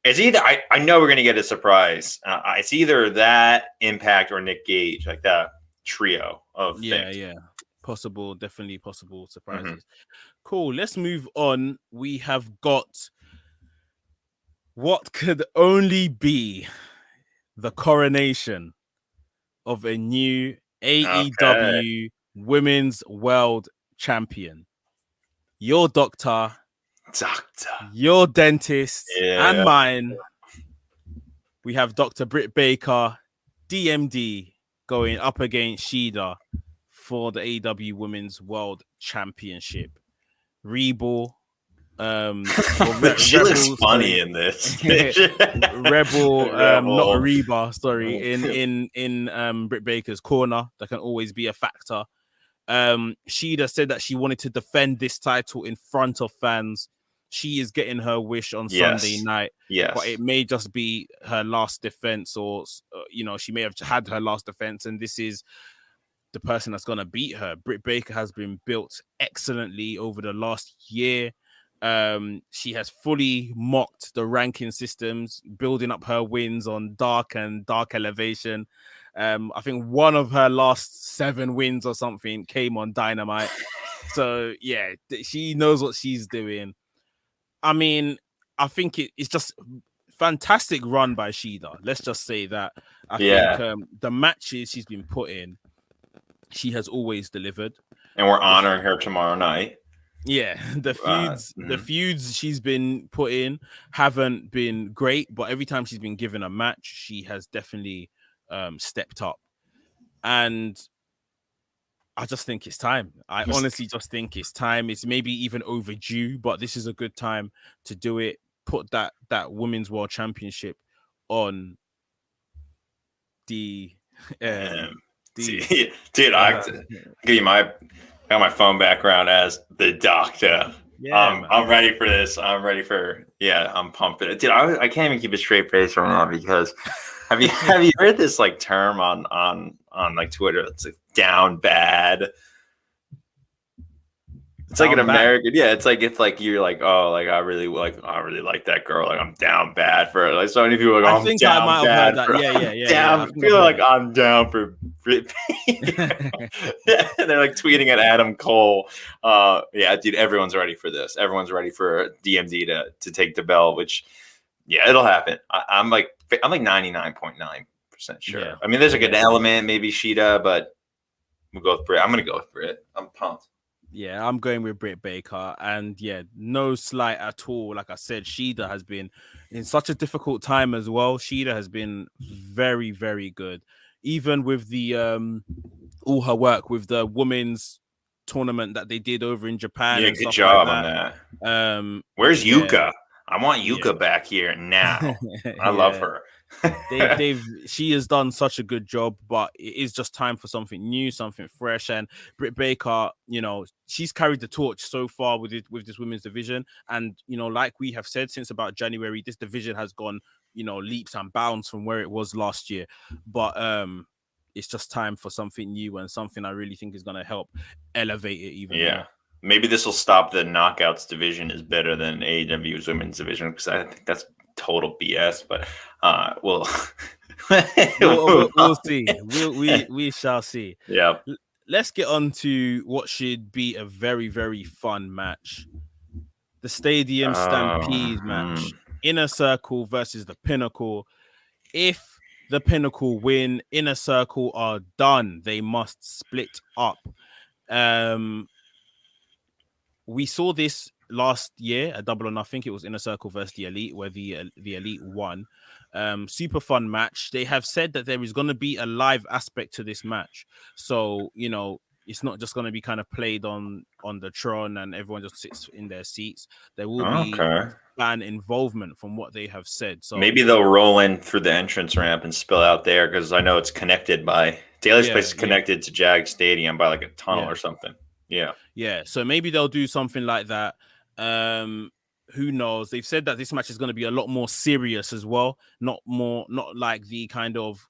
it's either I know we're going to get a surprise. It's either that, Impact, or Nick Gage, like that trio of things. Yeah. Definitely possible surprises. Cool. Let's move on. We have got what could only be the coronation of a new AEW Women's World Champion. Your doctor, your dentist, and mine. We have Dr. Britt Baker, DMD, going up against Shida for the AEW Women's World Championship. Rebel, She looks Rebel, funny sorry. in this. Rebel, not Rebel. Reba, sorry, in Britt Baker's corner. That can always be a factor. Shida said that she wanted to defend this title in front of fans. She is getting her wish on Sunday night. Yes. But it may just be her last defense, or she may have had her last defense, and this is the person that's gonna beat her. Britt Baker has been built excellently over the last year. She has fully mocked the ranking systems, building up her wins on Dark and Dark Elevation. I think one of her last 7 wins or something came on Dynamite. So yeah, she knows what she's doing. I mean, I think it's just fantastic run by Shida. Let's just say that. I think the matches she's been put in, she has always delivered. And we're honoring her tomorrow night. Yeah, the feuds she's been put in haven't been great, but every time she's been given a match, she has definitely stepped up. And I just think it's time. I honestly just think it's time. It's maybe even overdue, but this is a good time to do it. Put that Women's World Championship on the dude, I give you I got my phone background as the Doctor. Yeah, I'm ready for this. I'm ready for I'm pumped. Dude, I can't even keep a straight face right now because have you heard this like term on like Twitter? It's like down bad. It's like an American, it's like if like you're like, oh, like I really like that girl, like I'm down bad for it. Like so many people are like, I think I might have heard that. Yeah. I feel like I'm down for Britt Baker. They're like tweeting at Adam Cole. Dude, everyone's ready for this. Everyone's ready for DMD to take the belt, which it'll happen. I'm like 99.9% sure. Yeah. I mean, there's like an element, maybe Shida, but we'll go with Britt. I'm gonna go with Britt. I'm pumped. Yeah, I'm going with Britt Baker, and no slight at all. Like I said, Shida has been in such a difficult time as well. Shida has been very, very good, even with the all her work with the women's tournament that they did over in Japan. Yeah, good job on that. Where's Yuka? I want Yuka back here now. I love her. She has done such a good job, but it is just time for something new, something fresh. And Britt Baker, she's carried the torch so far with this women's division. And like we have said, since about January, this division has gone leaps and bounds from where it was last year. But it's just time for something new and something I really think is going to help elevate it even more. Maybe this will stop the Knockouts division is better than AEW's women's division, because I think that's total BS, but we'll see. We shall see. Yeah. Let's get on to what should be a very, very fun match. The Stadium Stampede match. Inner Circle versus the Pinnacle. If the Pinnacle win, Inner Circle are done. They must split up. We saw this last year at Double or Nothing. It was Inner Circle versus the Elite, where the Elite won. Super fun match. They have said that there is going to be a live aspect to this match, so it's not just going to be kind of played on the Tron and everyone just sits in their seats. There will be fan involvement from what they have said. So maybe they'll roll in through the entrance ramp and spill out there, because I know it's connected by Daly's place is connected to Jag Stadium by like a tunnel or something. Yeah. So maybe they'll do something like that. Who knows? They've said that this match is going to be a lot more serious as well. Not like the kind of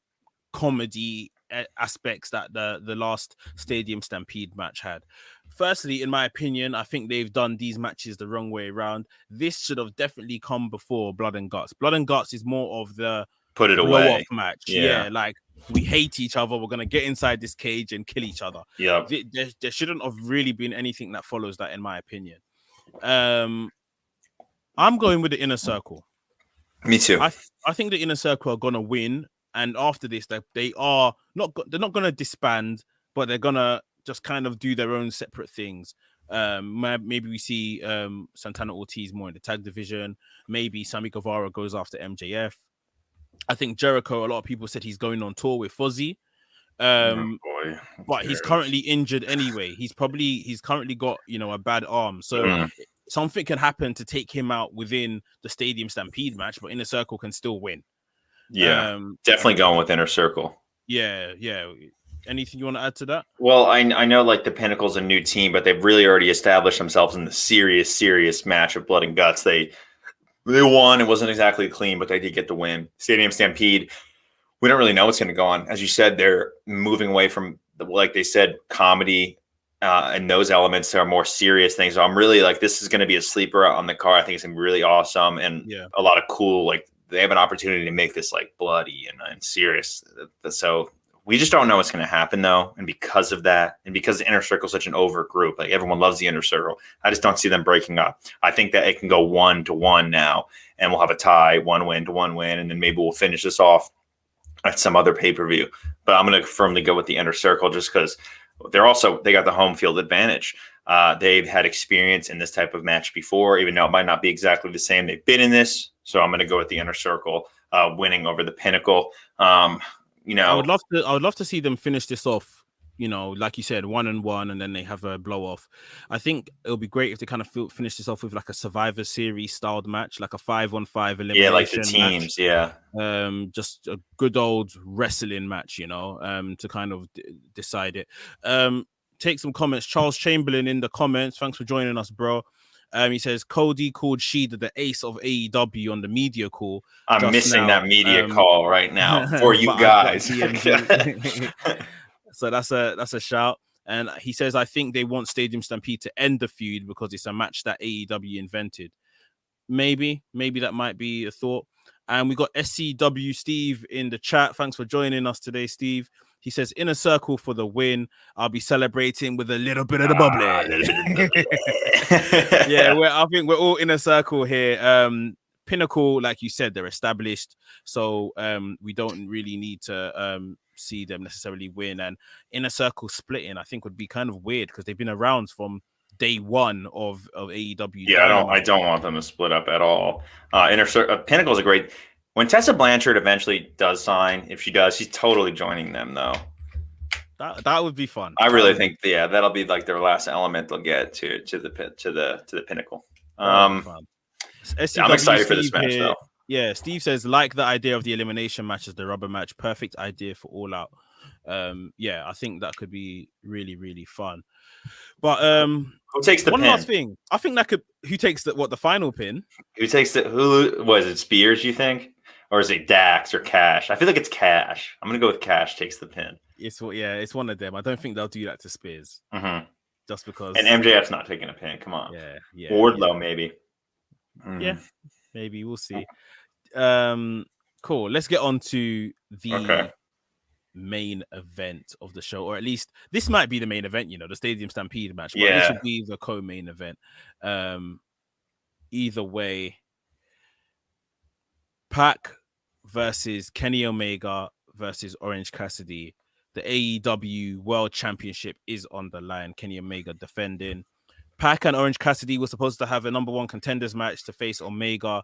comedy aspects that the last Stadium Stampede match had. Firstly, in my opinion, I think they've done these matches the wrong way around. This should have definitely come before Blood and Guts. Blood and Guts is more of the put it away match. Yeah, like we hate each other. We're going to get inside this cage and kill each other. Yeah. There shouldn't have really been anything that follows that, in my opinion. I'm going with the Inner Circle. Me too. I think the Inner Circle are going to win. And after this, they're not going to disband, but they're going to just kind of do their own separate things. Maybe we see Santana Ortiz more in the tag division. Maybe Sammy Guevara goes after MJF. I think Jericho, a lot of people said he's going on tour with Fozzy. Boy. But he's currently injured anyway. He's currently got, a bad arm. So something can happen to take him out within the Stadium Stampede match, but Inner Circle can still win. Yeah, definitely going with Inner Circle. Yeah. Anything you want to add to that? Well, I know like the Pinnacle's a new team, but they've really already established themselves in the serious match of blood and guts. They won. It wasn't exactly clean, but they did get the win. Stadium Stampede, we don't really know what's going to go on. As you said, they're moving away from, like they said, comedy and those elements are more serious things. So I'm really like, this is going to be a sleeper on the card. I think it's going to be really awesome and a lot of cool, like they have an opportunity to make this like bloody and serious. So we just don't know what's going to happen though. And because of that, and because the Inner Circle is such an over group, like everyone loves the Inner Circle, I just don't see them breaking up. I think that it can go 1-1 now and we'll have a tie, 1 win to 1 win. And then maybe we'll finish this off at some other pay-per-view. But I'm going to firmly go with the Inner Circle just because they got the home field advantage. They've had experience in this type of match before, even though it might not be exactly the same. They've been in this. So I'm going to go with the Inner Circle winning over the Pinnacle. I would love to see them finish this off, like you said, 1-1, and then they have a blow off. I think it'll be great if they kind of finish this off with like a Survivor Series styled match, like a 5-on-5 elimination. Yeah, like the teams, match. Just a good old wrestling match, to kind of decide it. Take some comments. Charles Chamberlain in the comments. Thanks for joining us, bro. He says Cody called Shida the ace of AEW on the media call. I'm missing that media call right now for you guys. So that's a shout. And he says, I think they want Stadium Stampede to end the feud because it's a match that AEW invented. Maybe that might be a thought. And we got SCW Steve in the chat. Thanks for joining us today, Steve. He says, Inner Circle for the win. I'll be celebrating with a little bit of the bubbly. Yeah, I think we're all Inner Circle here. Pinnacle, like you said, they're established. So we don't really need to see them necessarily win. And Inner Circle splitting, I think, would be kind of weird because they've been around from day one of AEW. Yeah, I don't want them to split up at all. Pinnacle is a great. When Tessa Blanchard eventually does sign, if she does, she's totally joining them though. That would be fun. I really think, that'll be like their last element they'll get to the Pinnacle. I'm excited for this match though. Yeah, Steve says like the idea of the elimination match as the rubber match. Perfect idea for All Out. I think that could be really, really fun. But who takes the one pin? Last thing, I think that could. Who takes the final pin? Who takes who was it? Spears? You think, or is it Dax or Cash? I feel like it's Cash. I'm gonna go with Cash takes the pin. It's one of them. I don't think they'll do that to Spears. Just because. And MJF's not taking a pin. Come on. Yeah. Wardlow maybe. Yeah, maybe we'll see. Cool. Let's get on to the main event of the show, or at least this might be the main event, the Stadium Stampede match, but this will be the co-main event. Either way, Pac versus Kenny Omega versus Orange Cassidy. The AEW World Championship is on the line. Kenny Omega defending. Pac and Orange Cassidy were supposed to have a number one contenders match to face Omega.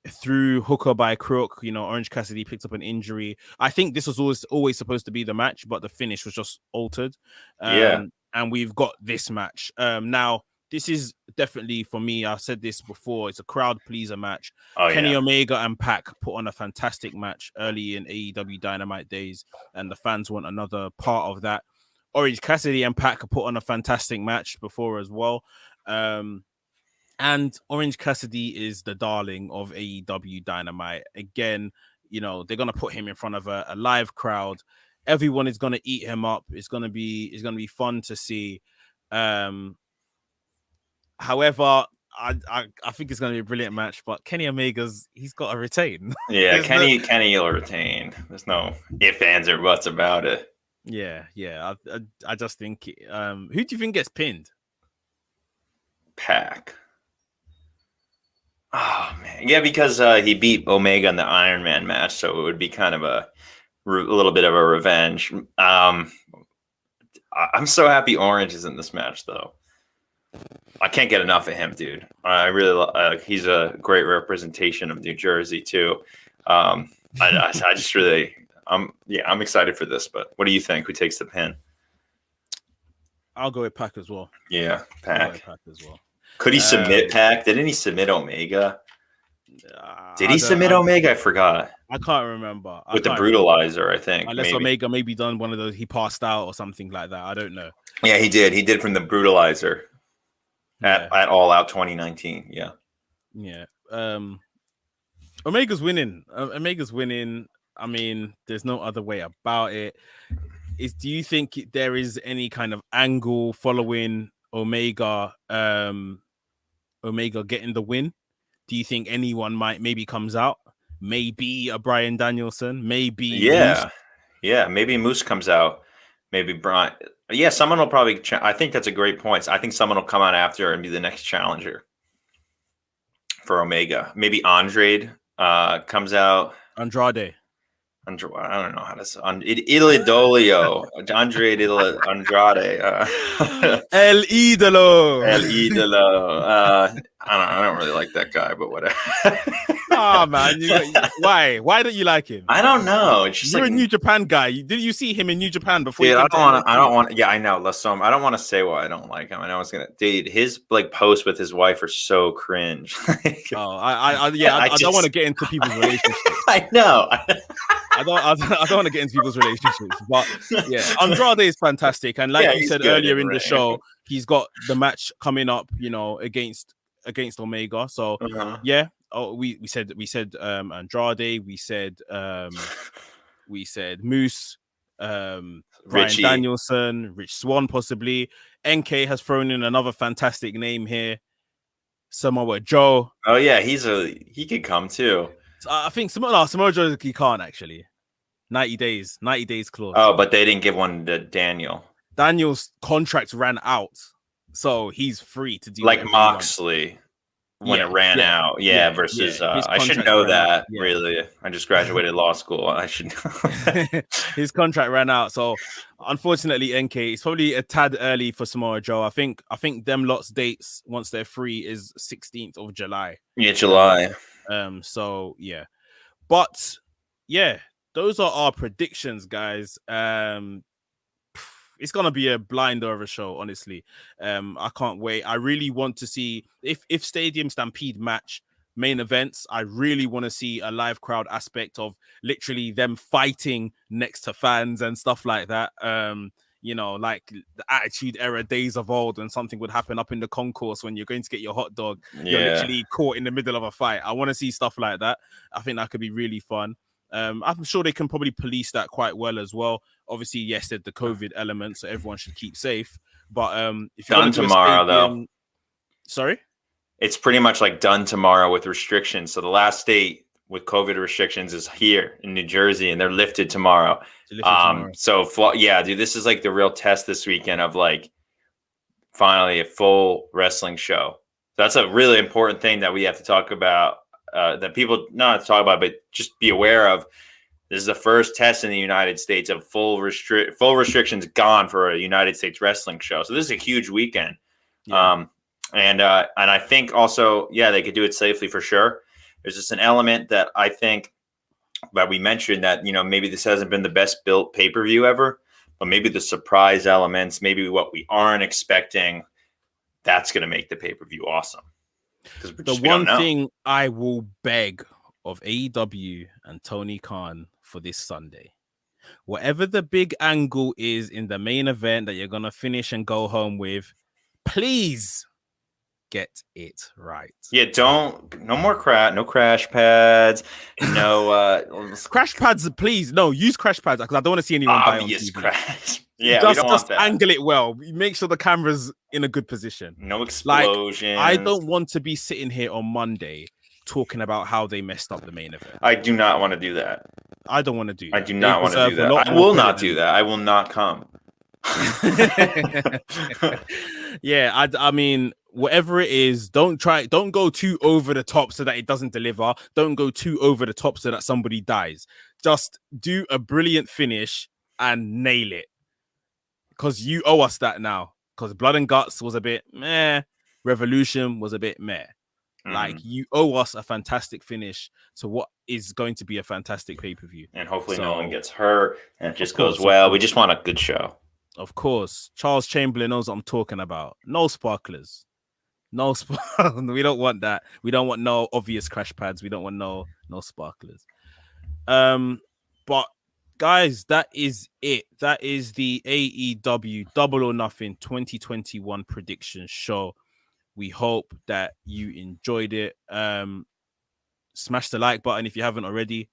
Through hooker by crook, Orange Cassidy picked up an injury. I think this was always supposed to be the match, but the finish was just altered. And we've got this match. Now, this is definitely, for me, I've said this before, it's a crowd pleaser match. Kenny Omega and Pac put on a fantastic match early in AEW Dynamite days, and the fans want another part of that. Orange Cassidy and Pac put on a fantastic match before as well. And Orange Cassidy is the darling of AEW Dynamite. Again, they're going to put him in front of a live crowd. Everyone is going to eat him up. It's going to be fun to see. However, I think it's going to be a brilliant match, but Kenny he's got to retain. Yeah, Kenny will retain. There's no ifs, ands, or buts about it. Yeah. I just think, who do you think gets pinned? Pac. Oh man, yeah, because he beat Omega in the Iron Man match, so it would be kind of a little bit of a revenge. I'm so happy Orange is in this match, though. I can't get enough of him, dude. I really he's a great representation of New Jersey too. I just really I'm excited for this. But what do you think? Who takes the pin? I'll go with Pac as well. Yeah, Pac. Pac as well. Could he submit Pac? Didn't he submit Omega? Did he submit Omega? I forgot. I can't remember. With the brutalizer, I think. Unless Omega maybe done one of those, he passed out or something like that. I don't know. Yeah, he did. He did from the brutalizer at All Out 2019. Yeah. Yeah. Omega's winning. Omega's winning. I mean, there's no other way about it. Do you think there is any kind of angle following Omega getting the win? Do you think anyone maybe comes out? Maybe a Bryan Danielson? Maybe Moose? Yeah, maybe Moose comes out. Maybe Brian. Yeah, someone will probably I think that's a great point. I think someone will come out after and be the next challenger for Omega. Maybe Andrade comes out. Andrade. I don't know how to say Idolio. Andrade Andrade. El Idolo. El Idolo. I don't really like that guy, but whatever. Oh man, why? Why don't you like him? I don't know. It's just You're a New Japan guy. Did you see him in New Japan before? Dude, I don't want. Yeah, I know. I don't want to say why I don't like him. I know it's gonna. Dude, his posts with his wife are so cringe. I don't want to get into people's relationships. I know. I don't want to get into people's relationships, but yeah, Andrade is fantastic, and like you said earlier in the show, he's got the match coming up, against Omega. So yeah. Oh, we said Andrade, we said Moose, Bryan Danielson, Rich Swann possibly. NK has thrown in another fantastic name here, Samoa Joe. Oh yeah, he could come too. I think Samoa Joe he can't actually. 90 days clause. Oh, but they didn't give one to Daniel. Daniel's contract ran out, so he's free to do like Moxley. When it ran out, versus I should know that. Really, I just graduated law school. I should know. His contract ran out, so unfortunately, NK it's probably a tad early for Samoa Joe. I think them lots dates once they're free is 16th of July. Yeah, July. So yeah, but yeah, those are our predictions, guys. It's gonna be a blinder of a show, honestly. I can't wait. I really want to see if Stadium Stampede match main events. I really want to see a live crowd aspect of literally them fighting next to fans and stuff like that. Like the Attitude Era days of old, when something would happen up in the concourse when you're going to get your hot dog. You're literally caught in the middle of a fight. I want to see stuff like that. I think that could be really fun. I'm sure they can probably police that quite well as well. Obviously, yes, there's the COVID element, so everyone should keep safe. But if you're done tomorrow, though, sorry, it's pretty much like done tomorrow with restrictions. So the last state with COVID restrictions is here in New Jersey, and they're lifted tomorrow. So yeah, dude, this is like the real test this weekend of like finally a full wrestling show. So that's a really important thing that we have to talk about. That people not talk about, but just be aware of. This is the first test in the United States of full restrictions gone for a United States wrestling show. So this is a huge weekend. Yeah. And I think also, they could do it safely for sure. There's just an element that I think that we mentioned that, maybe this hasn't been the best built pay-per-view ever, but maybe the surprise elements, maybe what we aren't expecting, that's going to make the pay-per-view awesome. The one thing I will beg of AEW and Tony Khan for this Sunday, whatever the big angle is in the main event that you're going to finish and go home with, please get it right. Yeah, no more no crash pads, no crash pads, please. No, use crash pads because I don't want to see anyone die on TV. Crash. Yeah, just, we don't want that. Angle it well. Make sure the camera's in a good position. No explosions. I don't want to be sitting here on Monday talking about how they messed up the main event. I do not want to do that. I don't want to do that. I do not want to do that. I will not do that. I will not come. Yeah, I mean, whatever it is, don't go too over the top so that it doesn't deliver. Don't go too over the top so that somebody dies. Just do a brilliant finish and nail it. Because you owe us that now. Because Blood and Guts was a bit meh. Revolution was a bit meh. Like, you owe us a fantastic finish to what is going to be a fantastic pay-per-view. And hopefully So, no one gets hurt and it just course, goes well. We just want a good show. Of course. Charles Chamberlain knows what I'm talking about. No sparklers. No we don't want that. We don't want no obvious crash pads. We don't want no sparklers. But guys, that is it. That is the AEW Double or Nothing 2021 prediction show. We hope that you enjoyed it. Smash the like button if you haven't already.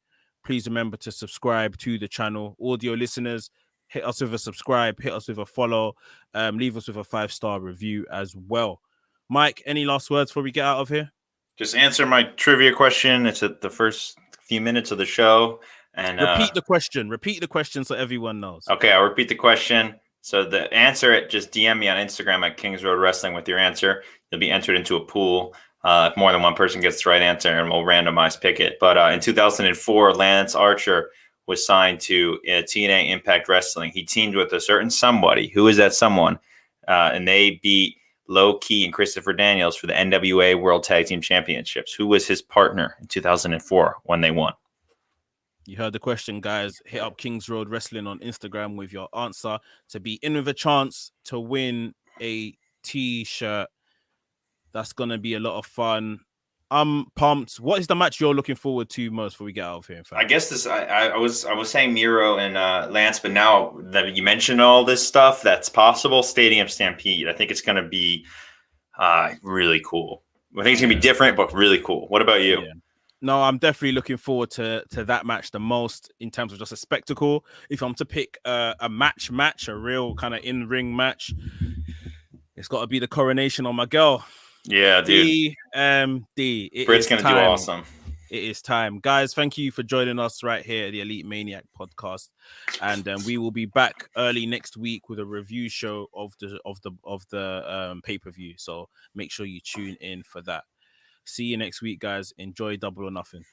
Please remember to subscribe to the channel. Audio listeners, hit us with a subscribe, hit us with a follow, leave us with a 5-star review as well. Mike, any last words before we get out of here? Just answer my trivia question. It's at the first few minutes of the show. And repeat the question. Repeat the question so everyone knows. Okay, I'll repeat the question. So the answer, just DM me on Instagram at Kings Road Wrestling with your answer. You'll be entered into a pool. If more than one person gets the right answer, and we'll randomize pick it. But in 2004, Lance Archer was signed to TNA Impact Wrestling. He teamed with a certain somebody. Who is that someone? And they beat Low Key and Christopher Daniels for the NWA World Tag Team Championships. Who was his partner in 2004 when they won? You heard the question, guys. Hit up Kings Road Wrestling on Instagram with your answer to be in with a chance to win a t-shirt. That's going to be a lot of fun. I'm pumped. What is the match you're looking forward to most before we get out of here? In fact? I guess this. I was saying Miro and Lance, but now that you mentioned all this stuff, that's possible. Stadium Stampede. I think it's going to be really cool. I think it's going to be different, but really cool. What about you? Yeah. No, I'm definitely looking forward to that match the most in terms of just a spectacle. If I'm to pick a match, a real kind of in-ring match, it's got to be the coronation on my girl. Yeah, dude. D. Britt's going to do awesome. It is time. Guys, thank you for joining us right here at the Elite Maniac podcast. And we will be back early next week with a review show of the pay-per-view. So make sure you tune in for that. See you next week, guys. Enjoy Double or Nothing.